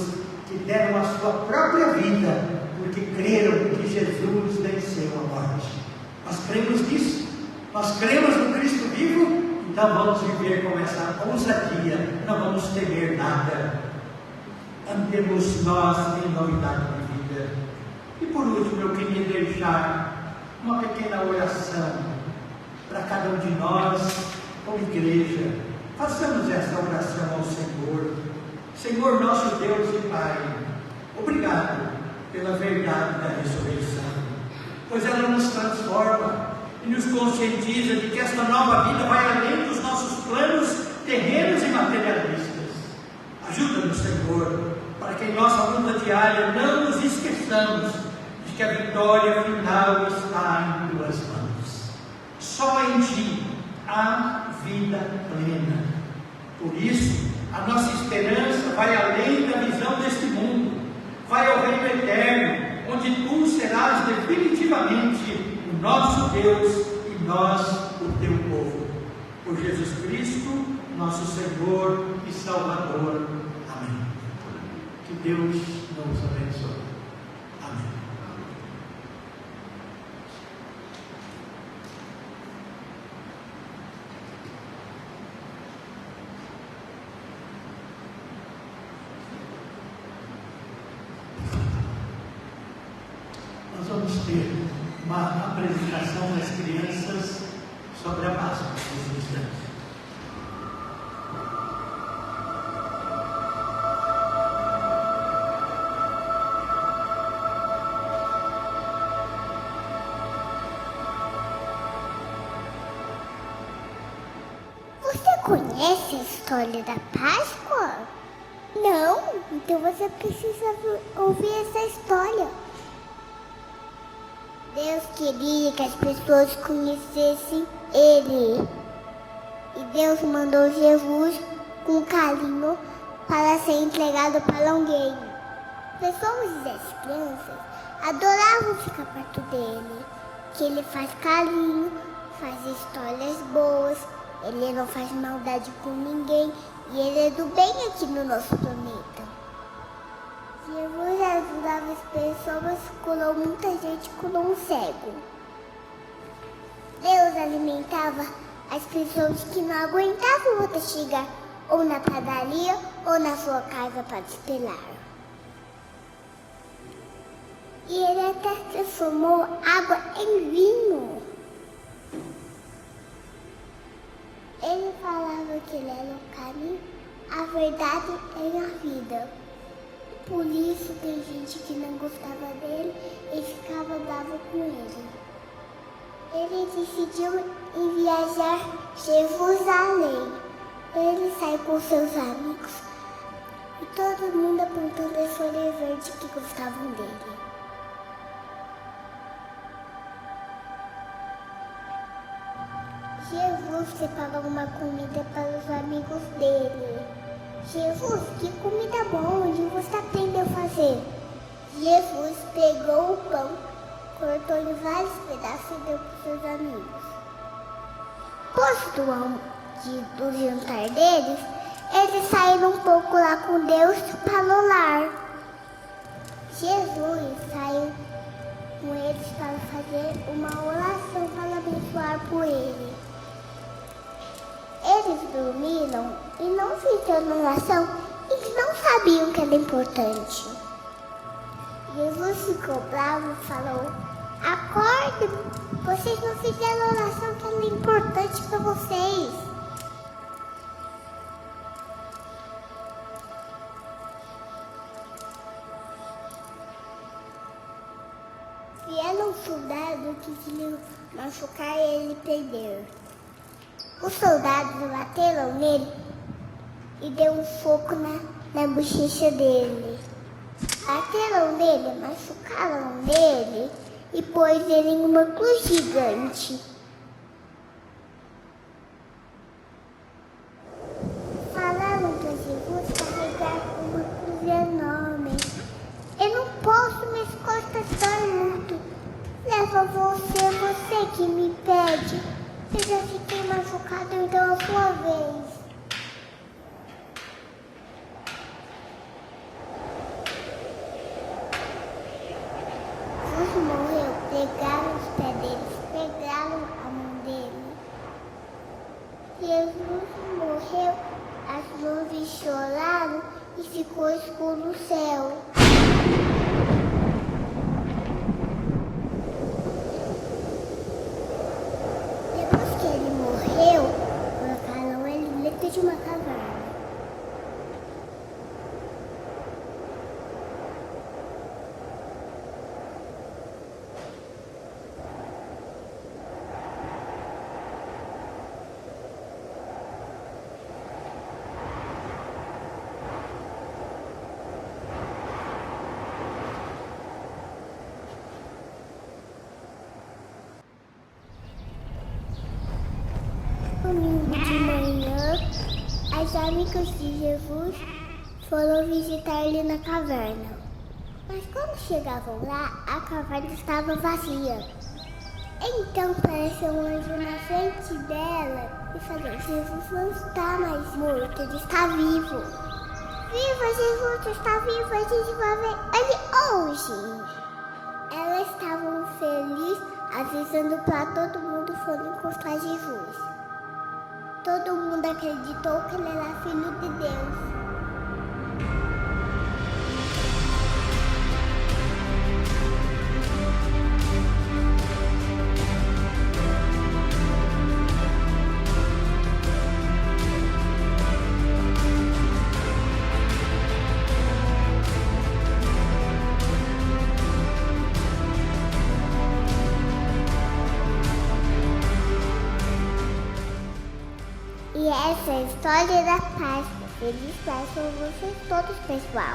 que deram a sua própria vida, porque creram que Jesus venceu a morte. Nós cremos nisso. Nós cremos no Cristo vivo. Então vamos viver com essa ousadia, não vamos temer nada. Andemos nós em novidade de vida. E por último, eu queria deixar uma pequena oração para cada um de nós, como igreja. Façamos essa oração ao Senhor. Senhor nosso Deus e Pai, obrigado pela verdade da ressurreição, pois ela nos transforma e nos conscientiza de que esta nova vida vai além dos nossos planos terrenos e materialistas. Ajuda-nos, Senhor, para que em nossa luta diária não nos esqueçamos de que a vitória final está em tuas mãos. Só em Ti há vida plena. Por isso, a nossa esperança vai além da visão deste mundo, vai ao reino eterno, onde Tu serás definitivamente o nosso Deus e nós o Teu povo. Por Jesus Cristo, nosso Senhor e Salvador. Amém. Que Deus nos abençoe. Amém. Nós vamos ter uma apresentação das crianças sobre a Páscoa nesse instante. Você conhece a história da Páscoa? Não? Então você precisa ouvir essa história. Deus queria que as pessoas conhecessem Ele. E Deus mandou Jesus com carinho para ser entregado para alguém. Pessoas e as crianças adoravam ficar perto dele. Que ele faz carinho, faz histórias boas, ele não faz maldade com ninguém e ele é do bem aqui no nosso planeta. Jesus ajudava as pessoas, curou muita gente, curou um cego. Deus alimentava as pessoas que não aguentavam outra chegar ou na padaria ou na sua casa para esperar. E ele até transformou água em vinho. Ele falava que ele era o caminho, a verdade e a vida. Por isso tem gente que não gostava dele e ficava bravo com ele. Ele decidiu em viajar a Jerusalém. Ele saiu com seus amigos e todo mundo apontando as folhas verdes que gostavam dele. Jesus separou uma comida para os amigos dele. Jesus, que comida boa, onde você aprendeu a fazer? Jesus pegou o pão, cortou em vários pedaços e deu para os seus amigos. Do jantar deles, eles saíram um pouco lá com Deus para o lar. Jesus saiu com eles para fazer uma oração para abençoar por ele. Eles dormiram e não fizeram oração e não sabiam que era importante. Jesus ficou bravo e falou: acorde, vocês não fizeram oração que era importante para vocês. Vieram um soldado que queria machucar e ele prender. Os soldados bateram nele e deu um soco na bochecha dele. Bateram nele, machucaram nele e pôs ele em uma cruz gigante. Falaram para Jesus carregar uma cruz enorme. Eu não posso, minhas costas doem muito. Leva você que me pede. Eu já fiquei machucado, então a sua vez. Jesus morreu, pegaram os pés deles, pegaram a mão dele. Jesus morreu, as nuvens choraram e ficou escuro o céu. Depois que ele morreu, colocaram ele dentro de uma caverna. Domingo de manhã, as amigas de Jesus foram visitar ele na caverna. Mas quando chegavam lá, a caverna estava vazia. Então apareceu um anjo na frente dela e falou: Jesus não está mais morto, ele está vivo. Viva, Jesus está vivo, a gente vai ver ele hoje. Elas estavam felizes, avisando para todo mundo foram encontrar Jesus. Todo mundo acreditou que ele era filho de Deus. E essa é a história da Páscoa. Feliz Páscoa a vocês todos, pessoal.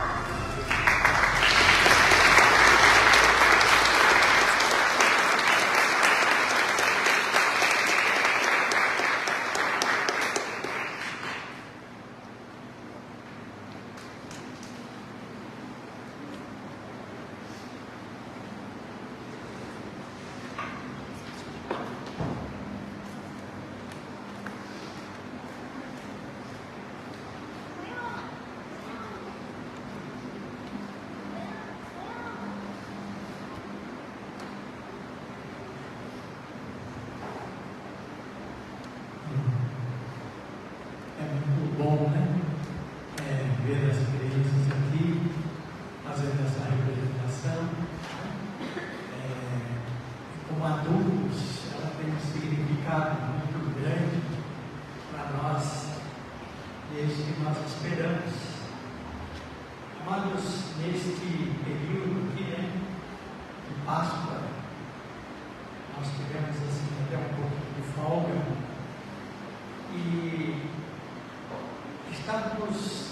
É muito bom, né? Ver as crianças aqui fazendo essa representação. Como adultos, ela tem um significado muito grande para nós, desde que nós esperamos. Amados, neste período aqui, né, de Páscoa, nós tivemos assim até um pouco de folga. E estamos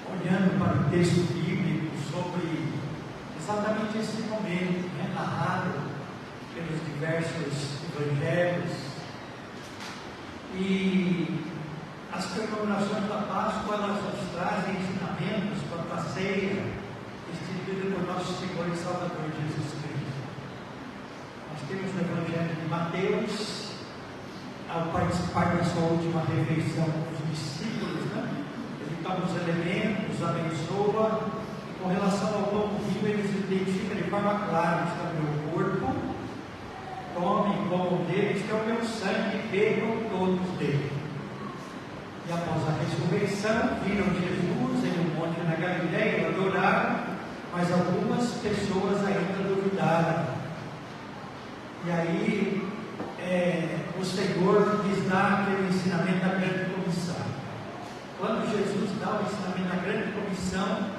olhando para o texto bíblico sobre exatamente esse momento, né, narrado pelos diversos evangelhos. E as comemorações da Páscoa, elas nos trazem ensinamentos para a ceia instituída por nosso Senhor e Salvador Jesus Cristo. Nós temos no Evangelho de Mateus, ao participar da sua última refeição com os discípulos, né? Ele toma os elementos, abençoa, e com relação ao pão vivo, ele se identifica de forma clara: este é o meu corpo, tomem, comam dele, este é o meu sangue, bebam todos dele. E após a ressurreição, viram Jesus em um monte na Galileia, adoraram, mas algumas pessoas ainda duvidaram. E aí, o Senhor lhes dá aquele ensinamento da grande comissão. Quando Jesus dá o ensinamento da grande comissão,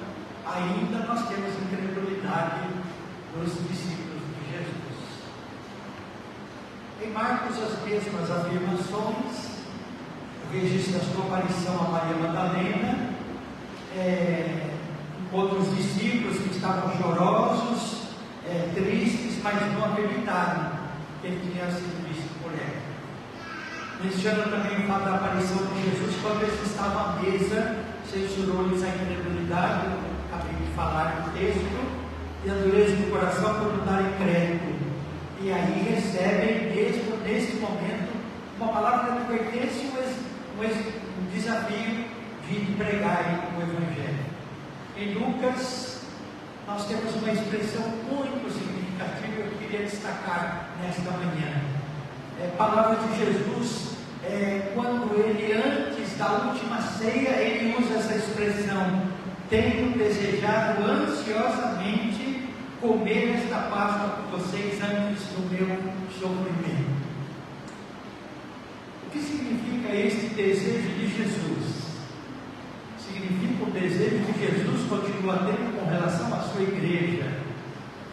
ainda nós temos incredulidade dos discípulos de Jesus. Em Marcos, as mesmas afirmações, o registro da sua aparição a Maria Madalena, encontra os discípulos que estavam chorosos, tristes, mas não acreditaram que ele tinha sido visto por ela. Menciona também o fato da aparição de Jesus quando eles estavam à mesa, censurou-lhes a incredulidade, acabei de falar no texto, e a dureza do coração por não darem crédito. E aí recebem, mesmo nesse momento, uma palavra de advertência e um desafio de pregar o Evangelho. Em Lucas, nós temos uma expressão muito significativa que eu queria destacar nesta manhã. Palavra de Jesus, quando ele, antes da última ceia, ele usa essa expressão: tenho desejado ansiosamente comer esta Páscoa com vocês antes do meu sofrimento. O que significa este desejo de Jesus? Significa o desejo que Jesus continua tendo com relação à sua igreja.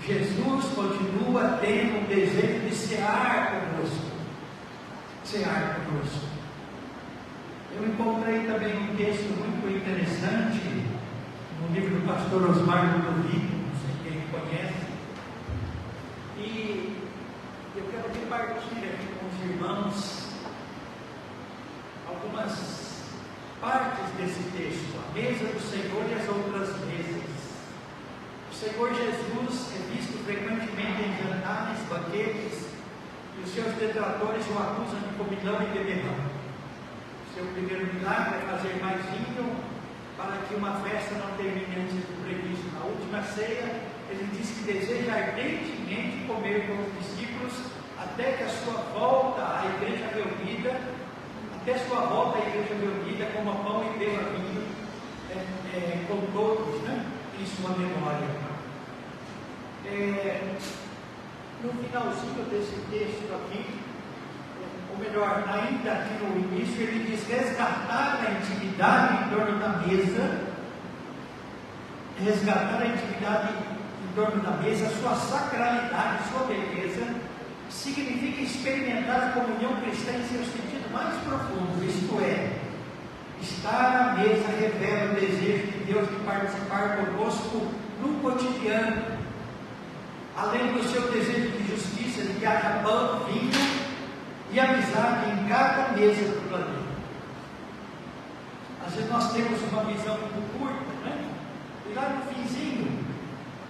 Jesus continua tendo um desejo de cear conosco. Cear conosco. Eu encontrei também um texto muito interessante no livro do pastor Osmar Ludovico, não sei quem conhece, e eu quero repartir aqui com os irmãos algumas partes desse texto, a mesa do Senhor e as outras mesas. O Senhor Jesus é visto frequentemente em jantares, banquetes, e os seus detratores o acusam de comilão e beberrão. Seu primeiro milagre é fazer mais vinho para que uma festa não termine antes do previsto. Na última ceia, ele diz que deseja ardentemente comer com os discípulos até que a sua volta à igreja reunida, coma pão e beba vinho com todos, né, em sua memória. No finalzinho desse texto aqui, ou melhor, ainda aqui no início, ele diz: resgatar a intimidade em torno da mesa, a sua sacralidade, sua beleza, significa experimentar a comunhão cristã em seu sentido mais profundo, isto é, estar à mesa revela o desejo de Deus de participar conosco no cotidiano, além do seu desejo de justiça, de que haja pão, vinho e amizade em cada mesa do planeta. Às vezes nós temos uma visão muito curta, né? E lá no finzinho,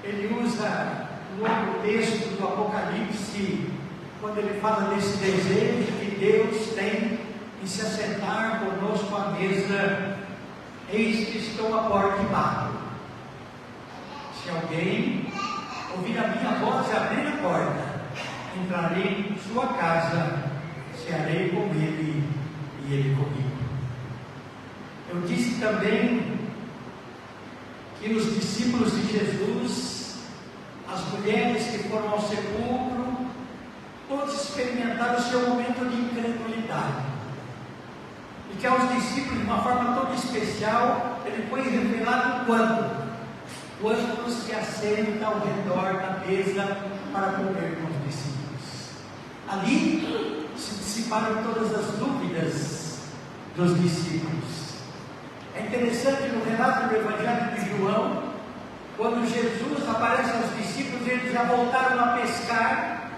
ele usa um outro texto do Apocalipse, quando ele fala desse desejo que Deus tem em se assentar conosco à mesa. Eis que estou à porta e bato. Se alguém ouvir a minha voz e abrir a porta, entrarei em sua casa, cearei com ele e ele comigo. Eu disse também que os discípulos de Jesus, as mulheres que foram ao sepulcro, todos experimentaram o seu momento de incredulidade. E que aos discípulos, de uma forma toda especial, ele foi revelado quando se assenta ao redor da mesa para comer com os discípulos. Ali se dissiparam todas as dúvidas dos discípulos. É interessante no relato do Evangelho de João, quando Jesus aparece aos discípulos, eles já voltaram a pescar,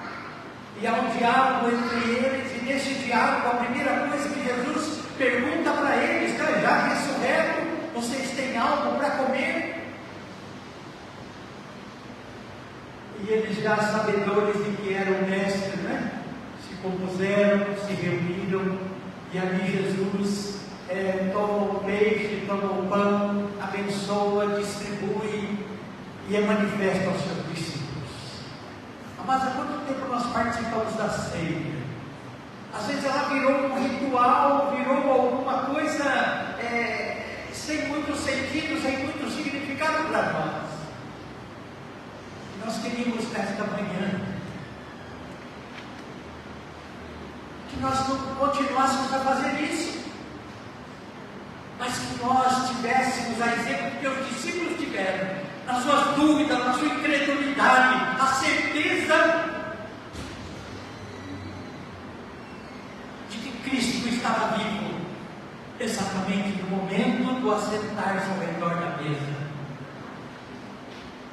e há um diálogo entre eles, e nesse diálogo a primeira coisa que Jesus pergunta para eles: já ressurreto, vocês têm algo para comer? E eles, já sabedores de que era o mestre, né, se compuseram, se reuniram, e ali Jesus toma o peixe, toma o pão, abençoa, distribui e é manifesto aos seus discípulos. Mas há quanto tempo nós participamos da ceia? Às vezes ela virou um ritual, virou alguma coisa sem muito sentido, sem muito significado para nós. E nós queríamos nesta manhã que nós não continuássemos a fazer isso, mas que nós tivéssemos a exemplo que os discípulos tiveram, nas suas dúvidas, na sua incredulidade, a certeza de que Cristo estava vivo, exatamente no momento do assentar-se ao redor da mesa.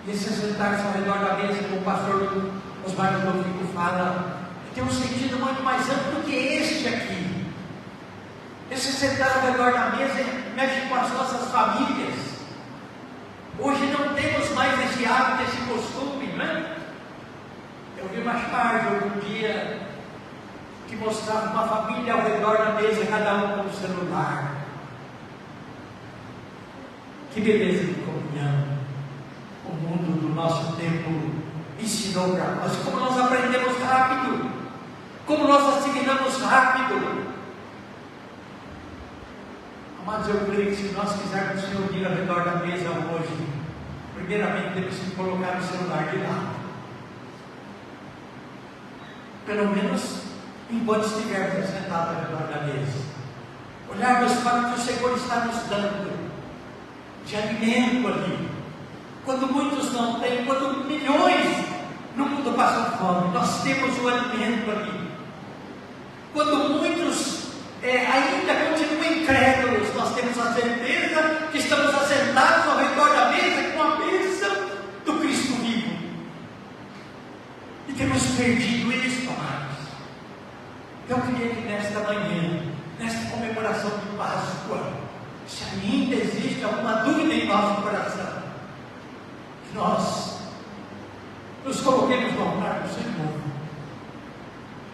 E esse assentar-se ao redor da mesa, como o pastor Osmar Ludovico fala que tem um sentido muito mais amplo do que este aqui. Esse sentar ao redor da mesa mexe com as nossas famílias. Hoje não temos mais esse hábito, esse costume, não é? Eu vi uma charge algum dia que mostrava uma família ao redor da mesa, cada um com o celular. Que beleza de comunhão. O mundo do nosso tempo ensinou para nós. Como nós aprendemos rápido. Como nós assimilamos rápido. Amados, eu creio que se nós quisermos se unir ao redor da mesa hoje, primeiramente temos que colocar o celular de lado. Pelo menos enquanto estivermos sentados ao redor da mesa. Olharmos para o que o Senhor está nos dando de alimento ali. Quando muitos não têm, quando milhões no mundo passam fome, nós temos o alimento ali. Quando muitos ainda continuam incrédulos, nós temos a certeza que estamos assentados ao redor da mesa com a bênção do Cristo vivo. E temos perdido isso, amados. Eu queria que nesta manhã, nesta comemoração de Páscoa, se ainda existe alguma dúvida em nosso coração, que nós nos coloquemos no altar do Senhor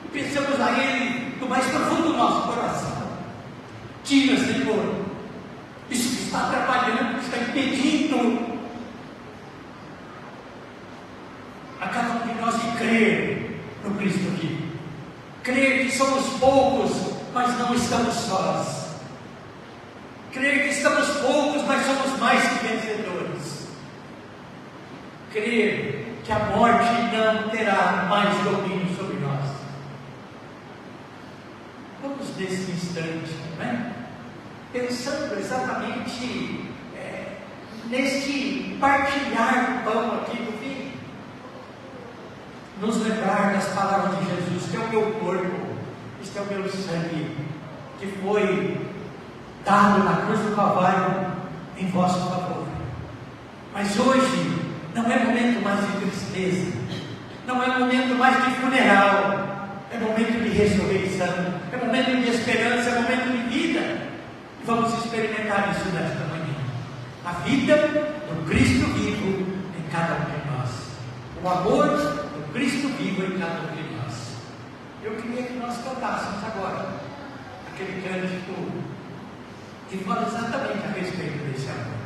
e pensamos a Ele do mais profundo do nosso coração. Tira, Senhor, isso que está atrapalhando, que está impedindo a cada um de nós de crer no Cristo vivo. Crer que somos poucos, mas não estamos sós. Crer que estamos poucos, mas somos mais que vencedores. Crer que a morte não terá mais domínio sobre nós. Vamos nesse instante, não é? Pensando exatamente neste partilhar do pão aqui do vinho. Nos lembrar das palavras de Jesus, que é o meu corpo, este é o meu sangue, que foi dado na cruz do Calvário em vosso favor. Mas hoje não é momento mais de tristeza, não é momento mais de funeral, é momento de ressurreição, é momento de esperança, é momento de vida. E vamos experimentar isso nesta manhã. A vida do Cristo vivo em cada um de nós. O amor do Cristo vivo em cada um de nós. Eu queria que nós cantássemos agora aquele cântico que fala exatamente a respeito desse amor.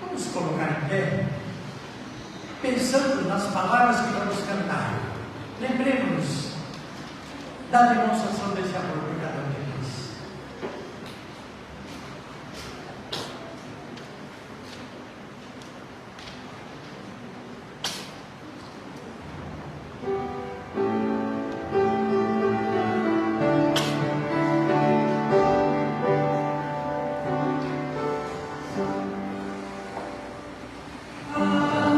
Vamos colocar em pé, pensando nas palavras que vamos cantar. Lembremos-nos da demonstração desse amor por cada um de nós. Amor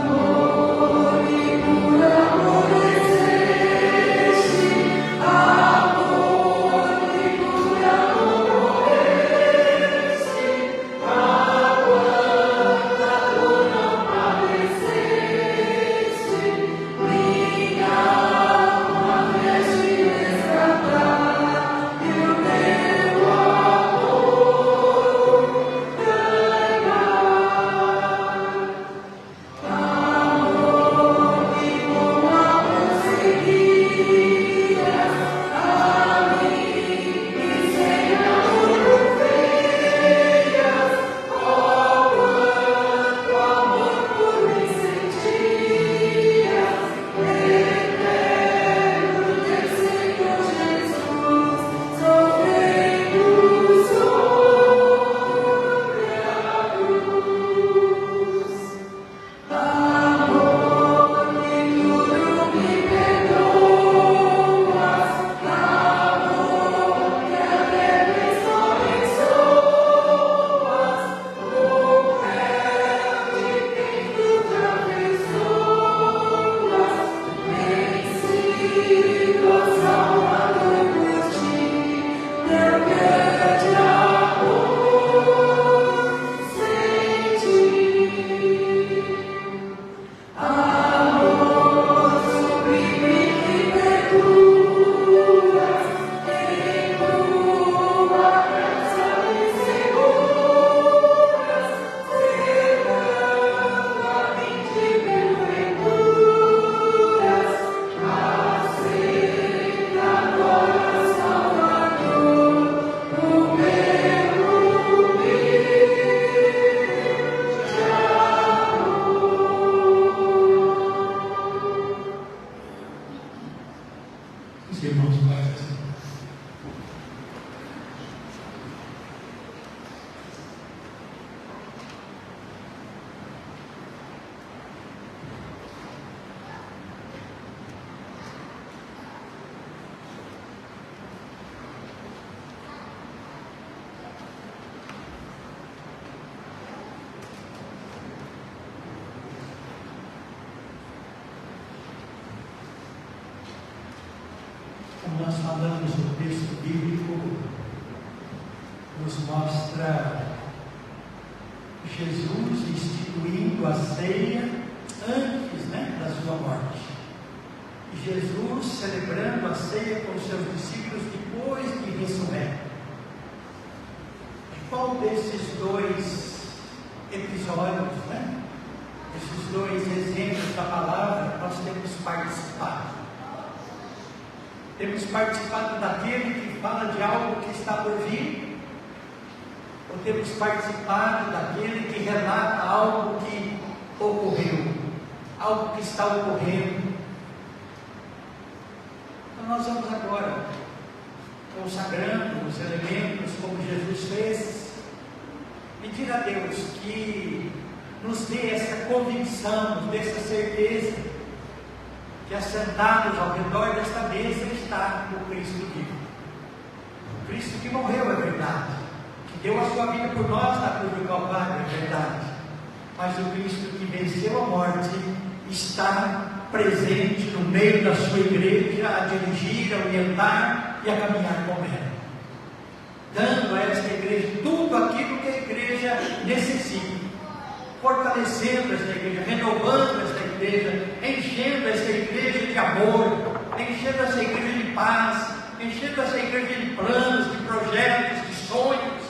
como nós falamos, o texto bíblico nos mostra Jesus instituindo a ceia antes, da sua morte. E Jesus celebrando a ceia com seus discípulos depois de ressurreto. Qual desses dois episódios, esses dois exemplos da palavra, nós temos participado? Temos participado daquele que fala de algo que está por vir? Ou temos participado daquele que relata algo que ocorreu, algo que está ocorrendo? Então nós vamos agora consagrando os elementos como Jesus fez, pedir a Deus que nos dê essa convicção, nos dê essa certeza que assentados ao redor desta mesa está o Cristo vivo. O Cristo que morreu, é verdade, que deu a sua vida por nós na cruz do Calvário, é verdade, mas o Cristo que venceu a morte está presente no meio da sua igreja, a dirigir, a orientar e a caminhar com ela, dando a esta igreja tudo aquilo que a igreja necessita, fortalecendo esta igreja, renovando esta igreja, enchendo esta igreja de amor, enchendo esta igreja de paz, enchendo esta igreja de planos, de projetos, de sonhos,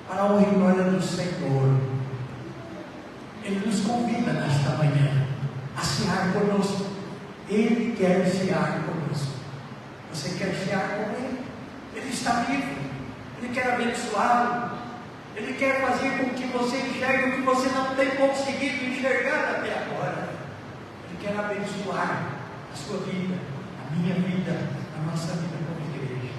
para a honra e glória do Senhor. Ele nos convida nesta manhã a cear conosco. Ele quer cear conosco. Você quer cear com Ele? Ele está vivo. Ele quer abençoá-lo. Ele quer fazer com que você enxergue o que você não tem conseguido enxergar até agora. Ele quer abençoar a sua vida, a minha vida, a nossa vida como igreja.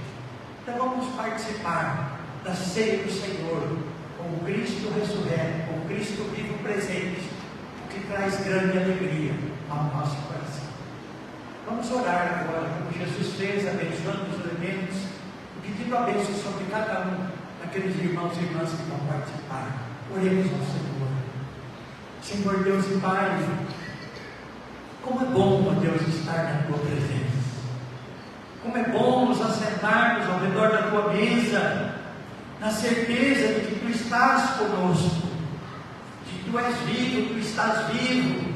Então vamos participar da ceia do Senhor, com o Cristo ressurreto, com o Cristo vivo presente, o que traz grande alegria ao nosso coração. Vamos orar agora, como Jesus fez, abençoando os elementos, pedindo a bênção sobre cada um daqueles irmãos e irmãs que vão participar. Oremos ao Senhor. Senhor Deus e Pai, como é bom, ó Deus, estar na Tua presença. Como é bom nos assentarmos ao redor da Tua mesa, na certeza de que Tu estás conosco, de que Tu és vivo, Tu estás vivo,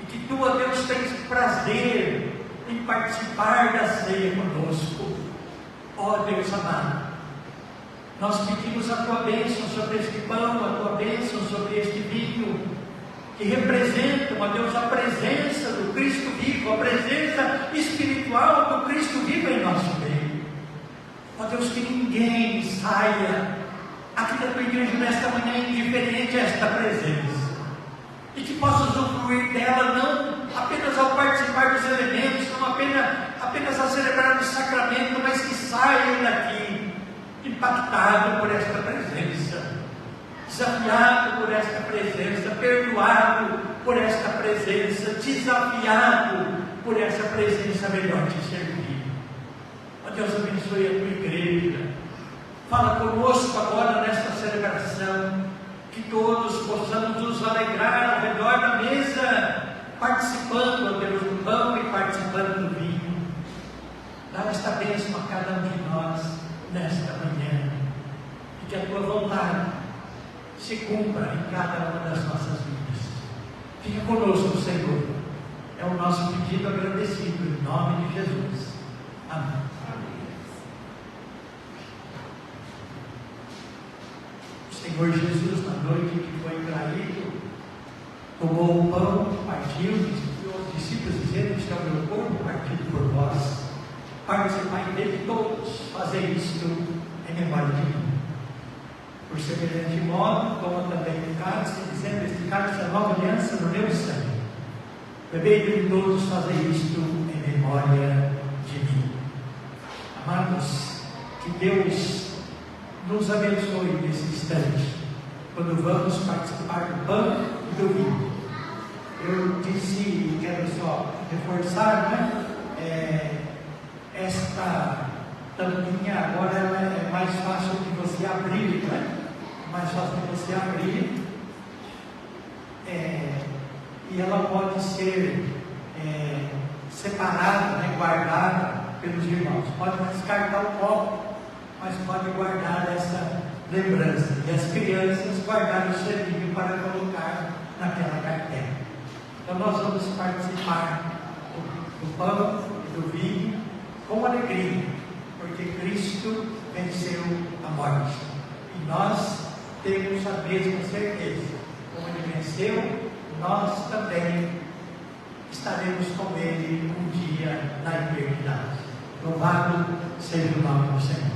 e que Tu, ó Deus, tens prazer em participar da ceia conosco. Ó Deus amado, nós pedimos a Tua bênção sobre este pão, a Tua bênção sobre este vinho, que representam, ó Deus, a presença do Cristo vivo, a presença espiritual do Cristo vivo em nosso meio. Ó Deus, que ninguém saia aqui da Tua igreja nesta manhã indiferente a esta presença, e que possa usufruir dela não apenas ao participar dos elementos, não apenas a celebrar o sacramento, mas que saiam daqui impactado por esta presença, desafiado por esta presença, perdoado por esta presença, desafiado por essa presença melhor te servir. Ó Deus, abençoe a Tua igreja. Fala conosco agora nesta celebração, que todos possamos nos alegrar ao redor da mesa, participando, ó Deus, do pão e participando do vinho. Dá esta bênção a cada um de nós nesta manhã, e que a Tua vontade se cumpra em cada uma das nossas vidas. Fica conosco, Senhor. É o nosso pedido agradecido, em nome de Jesus. Amém. O Senhor Jesus, na noite que foi traído, tomou o pão, partiu, e os discípulos dizendo: este é o meu corpo partido por vós. Participai dele todos, fazer isto em memória de mim. Por semelhante modo, toma também o cálice, dizendo: este cálice é a nova aliança no meu sangue. Bebei dele todos, fazer isto em memória de mim. Amados, que Deus nos abençoe nesse instante, quando vamos participar do pão e do vinho. Eu disse, quero só reforçar, esta tampinha agora ela é mais fácil de você abrir, mais fácil de você abrir, e ela pode ser separada, guardada pelos irmãos. Pode descartar o copo, mas pode guardar essa lembrança. E as crianças guardaram o selinho para colocar naquela cartela. Então nós vamos participar do pão e do vinho com alegria, porque Cristo venceu a morte. E nós temos a mesma certeza. Como Ele venceu, nós também estaremos com Ele um dia na eternidade. Louvado seja o nome do Senhor.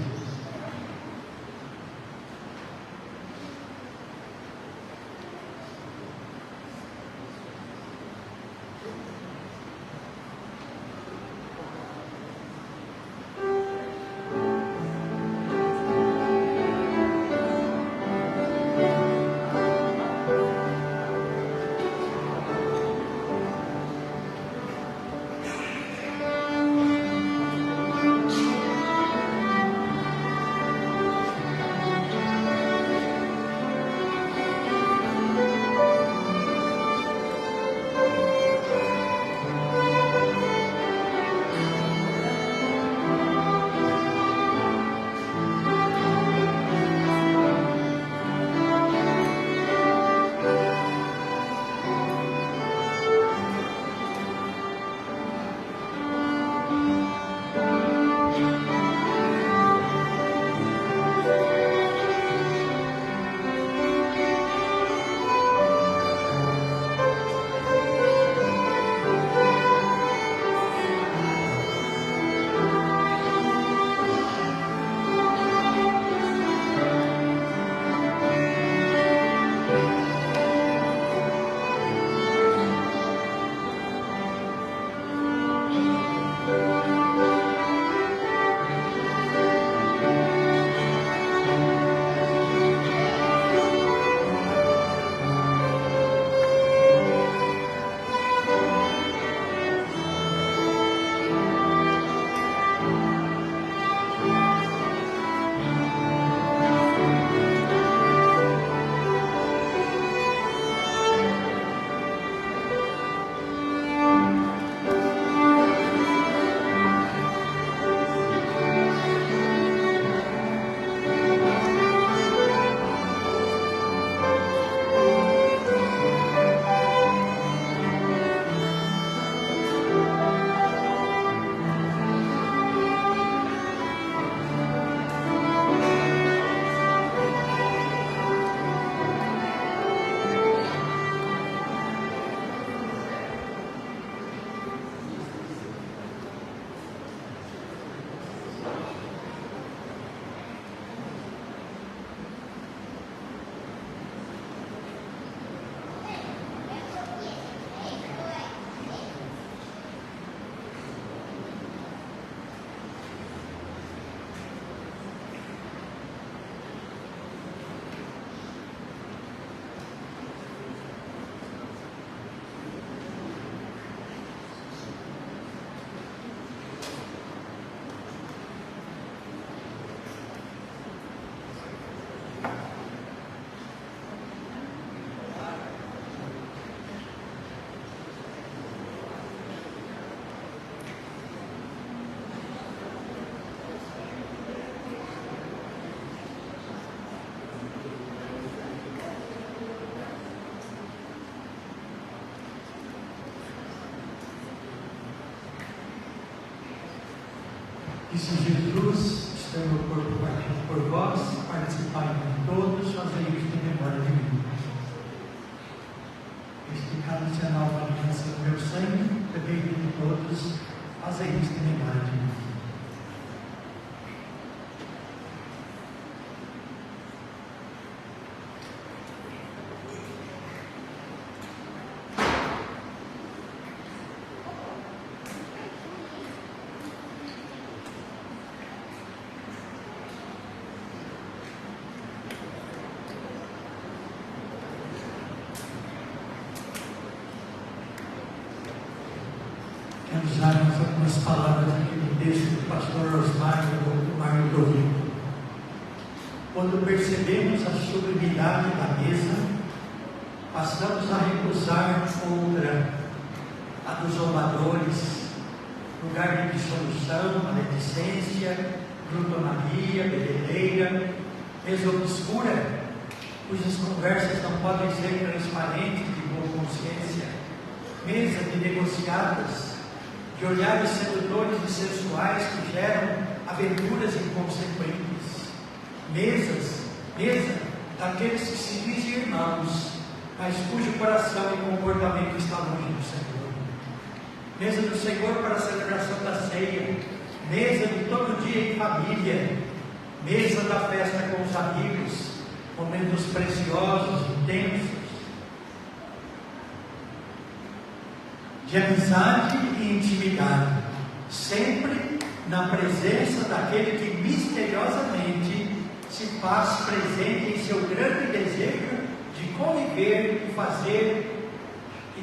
E se Jesus, estando no corpo partido por vós, participai de todos, fazei isto em memória de mim. Este cálice é a nova aliança do meu sangue, bebei de todos, fazei isto em memória de mim. Quero usar algumas palavras aqui do texto do pastor Osmar Ludovico. Quando percebemos a sublimidade da mesa, passamos a recusar outra, a dos zombadores, lugar de dissolução, maledicência, glutonaria, bebedeira, mesa obscura, cujas conversas não podem ser transparentes de boa consciência, mesa de negociadas, de olhares sedutores e sensuais que geram aventuras inconsequentes, mesa daqueles que se dizem irmãos, mas cujo coração e comportamento está longe do Senhor. Mesa do Senhor para a celebração da ceia, mesa de todo dia em família, mesa da festa com os amigos, momentos preciosos, intensos, de amizade e intimidade, sempre na presença daquele que misteriosamente se faz presente em seu grande desejo de conviver e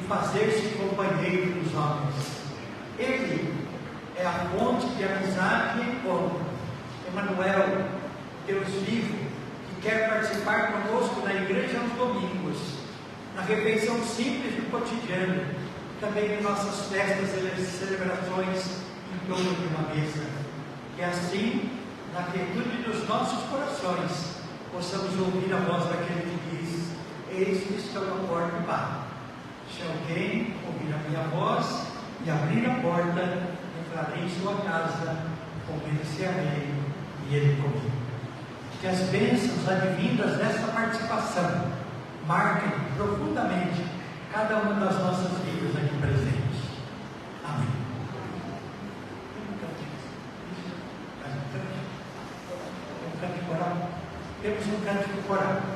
fazer-se companheiro dos homens. Ele é a fonte de amizade e encontro. Emmanuel, Deus vivo, que quer participar conosco na igreja aos domingos, na refeição simples do cotidiano, também em nossas festas e celebrações em torno de uma mesa. E assim, na quietude dos nossos corações, possamos ouvir a voz daquele que diz: eis que estou na porta e bato. Se alguém ouvir a minha voz e abrir a porta, entrarei em sua casa, comer-se-ei e ele comigo. Que as bênçãos advindas desta participação marquem profundamente cada uma das nossas vidas aqui presentes. Amém. Temos um cântico coral.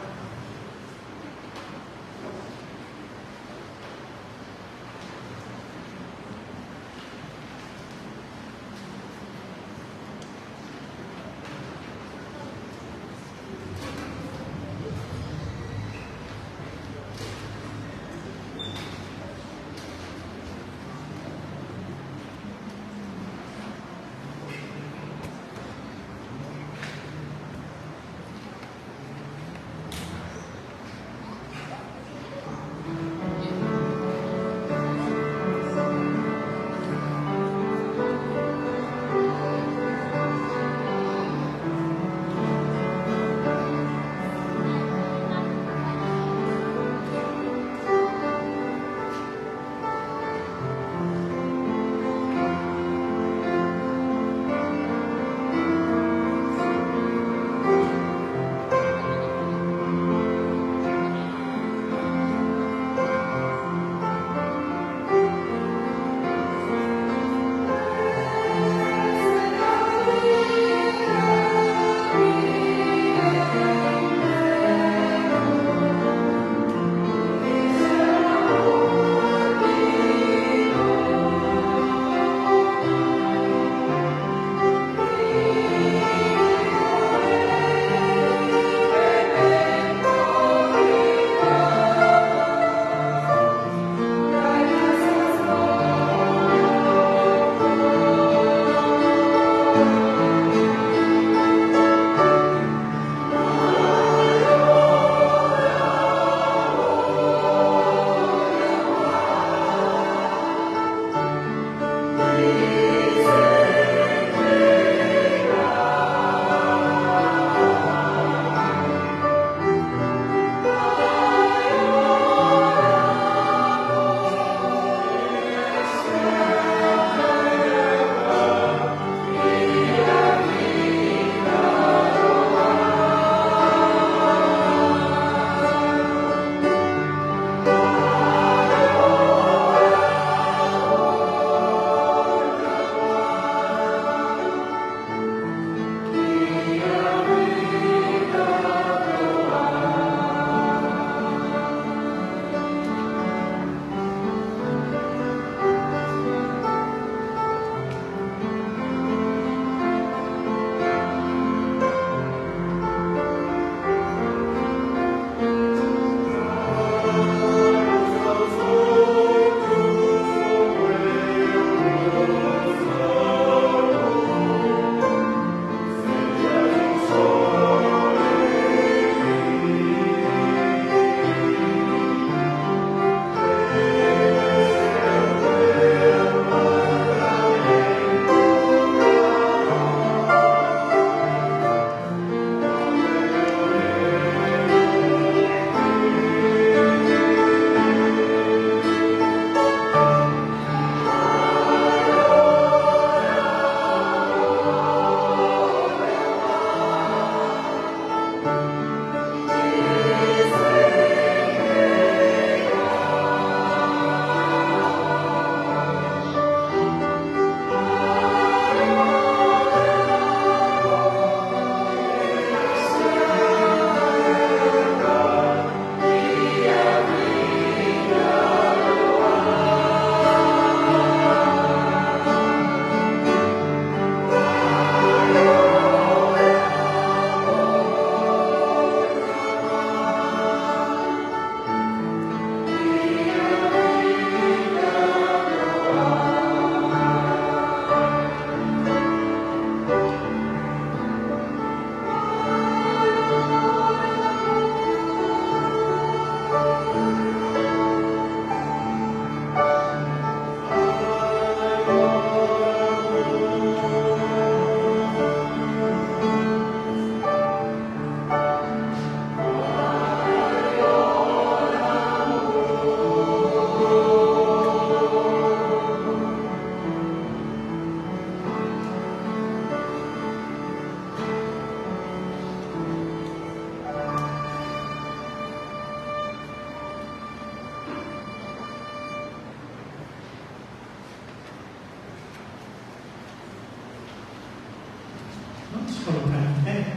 colocar em pé.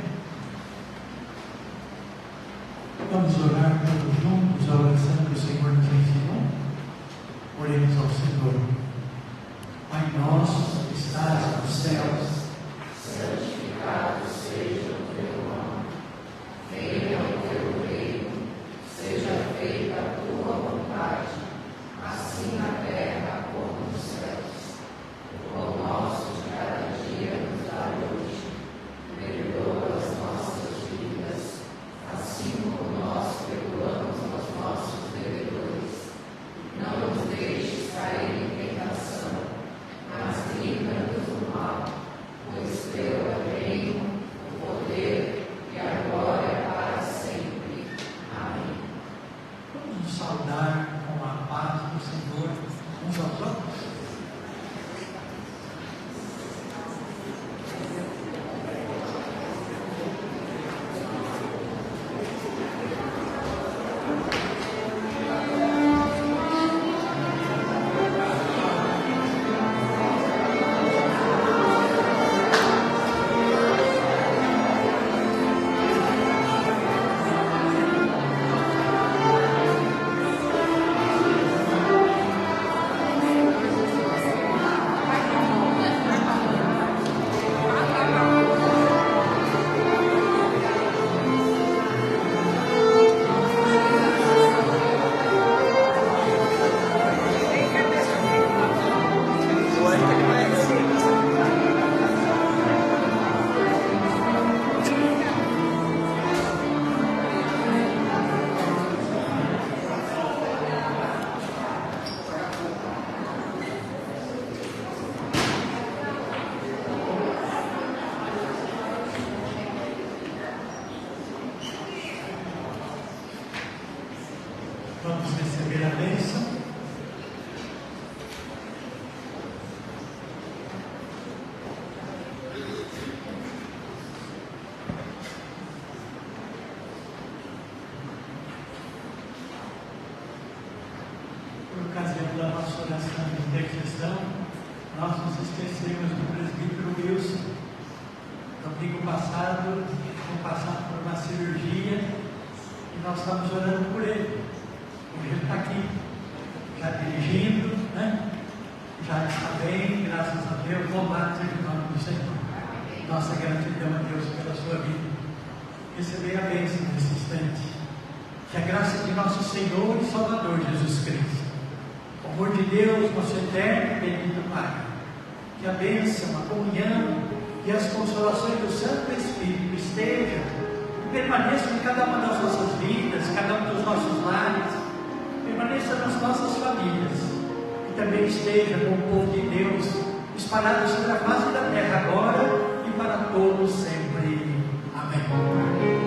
Vamos orar todos juntos a oração que o Senhor nos ensinou. Oremos ao Senhor. Pai nosso que estás nos céus, santificado seja o teu nome. Venha o teu reino. Seja feita a tua vontade, assim na terra como nos céus. O pão nosso de cada dia nos dá hoje. Perdoa as nossas dívidas, assim como nós perdoamos aos nossos devedores. Não nos deixes cair em tentação, mas livra-nos do mal, pois teu é o reino, o poder e a glória para sempre. Amém. vamos nos saudar com a paz do Senhor uns aos outros. Vamos receber a bênção. Por ocasião da nossa oração de intercessão, nós nos esquecemos do presbítero Wilson. Domingo passado, foi passado por uma cirurgia e nós estamos orando por ele. Hoje ele está aqui, já dirigindo, né? Já está bem, graças a Deus. Louvado seja o nome do Senhor. Nossa gratidão a Deus pela sua vida. Receber a bênção nesse instante. Que a graça de nosso Senhor e Salvador Jesus Cristo, o amor de Deus, nosso eterno e bendito Pai, que a bênção, a comunhão e as consolações do Santo Espírito estejam e permaneçam em cada uma das nossas vidas, cada um dos nossos lares, permaneça nas nossas famílias e também esteja com o povo de Deus espalhado sobre a face da terra agora e para todos sempre. Amém.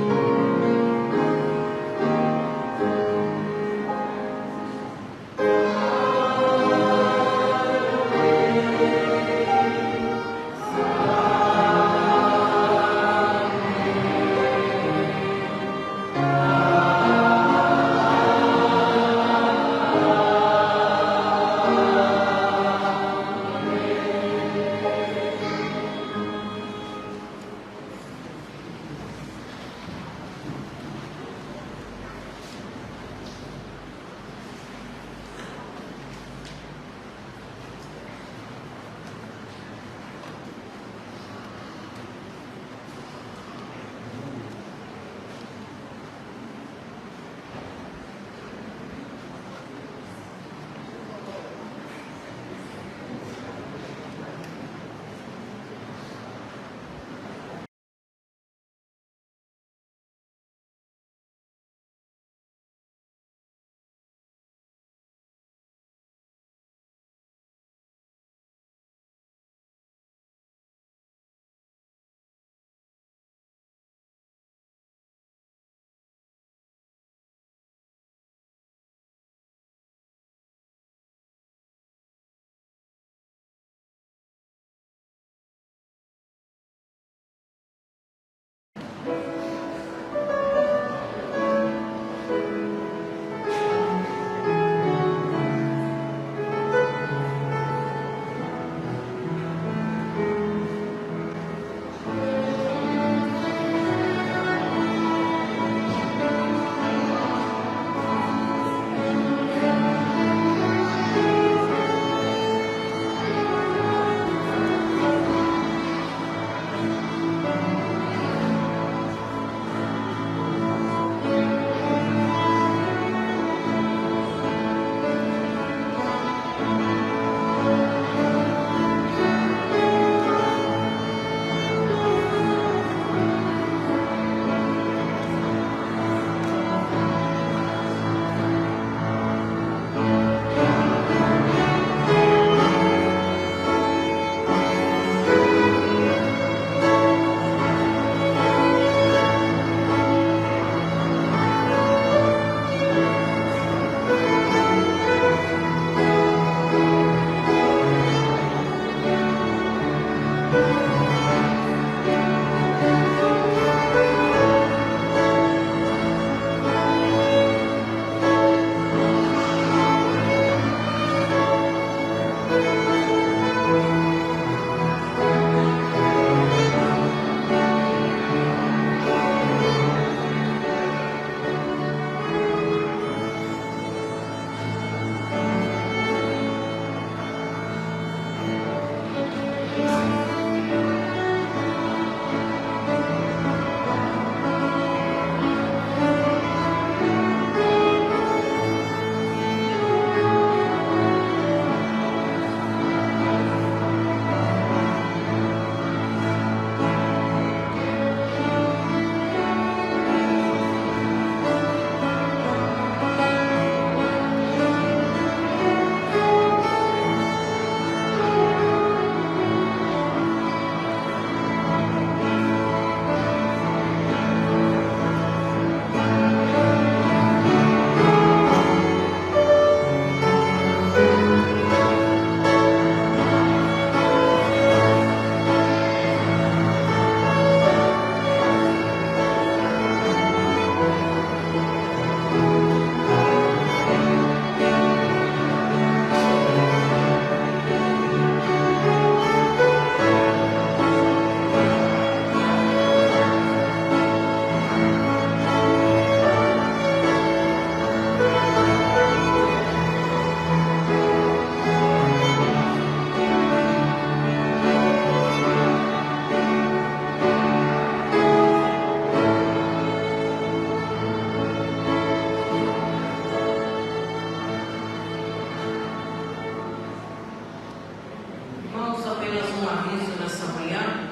apenas um aviso nessa manhã.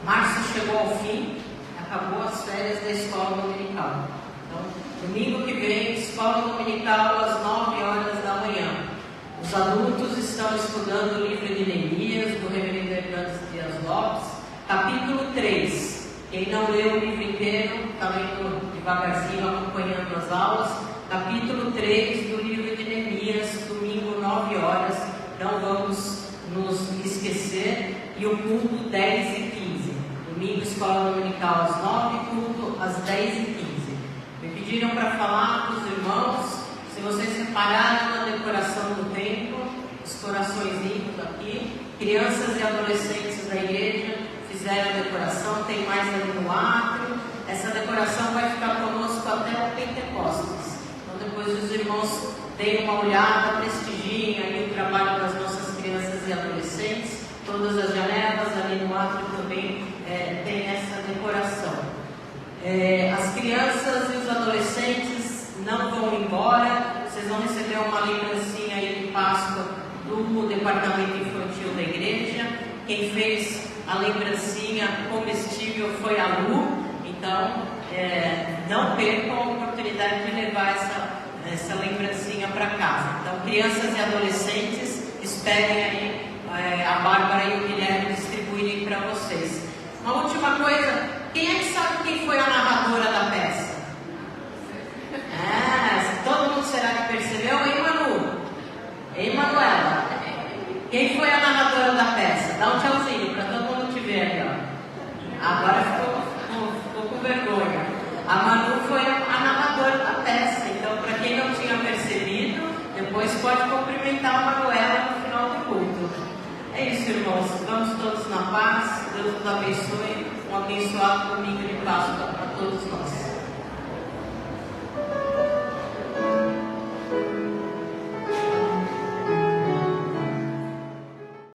Março chegou ao fim, acabou as férias da escola dominical. Então, domingo que vem, escola dominical às 9 horas da manhã. Os adultos estão estudando o livro de Neemias, do reverendo Hernandes Dias Lopes, capítulo 3. Quem não leu o livro inteiro, está lendo devagarzinho, acompanhando as aulas. Capítulo 3 do livro de Neemias, domingo 9 horas. Não vamos nos esquecer. E o culto 10 e 15. Domingo, escola dominical às 9, culto às 10 e 15. Me pediram para falar para os irmãos, se vocês repararam na decoração do templo, os coraçõezinhos aqui, crianças e adolescentes da igreja fizeram a decoração, tem mais ali no átrio. Essa decoração vai ficar conosco até o Pentecostes. Então depois os irmãos deem uma olhada, prestigiem aí o trabalho das nossas crianças e adolescentes. Todas as janelas ali no átrio também tem essa decoração. As crianças e os adolescentes não vão embora. Vocês vão receber uma lembrancinha aí de Páscoa do departamento infantil da igreja. Quem fez a lembrancinha comestível foi a Lu. Então não percam a oportunidade de levar essa lembrancinha para casa. Então, crianças e adolescentes, esperem aí a Bárbara e o Guilherme distribuírem para vocês. Uma última coisa, quem é que sabe quem foi a narradora da peça? Todo mundo será que percebeu? Hein, Manu? Hein, Manuela? Quem foi a narradora da peça? Dá um tchauzinho para todo mundo te ver ali, ó. Agora ficou com vergonha. A Manu foi a narradora da peça. Então, para quem não tinha percebido, depois pode cumprimentar a Manuela no final do culto. É isso, irmãos. Vamos todos na paz. Deus nos abençoe. Um abençoado domingo de Páscoa.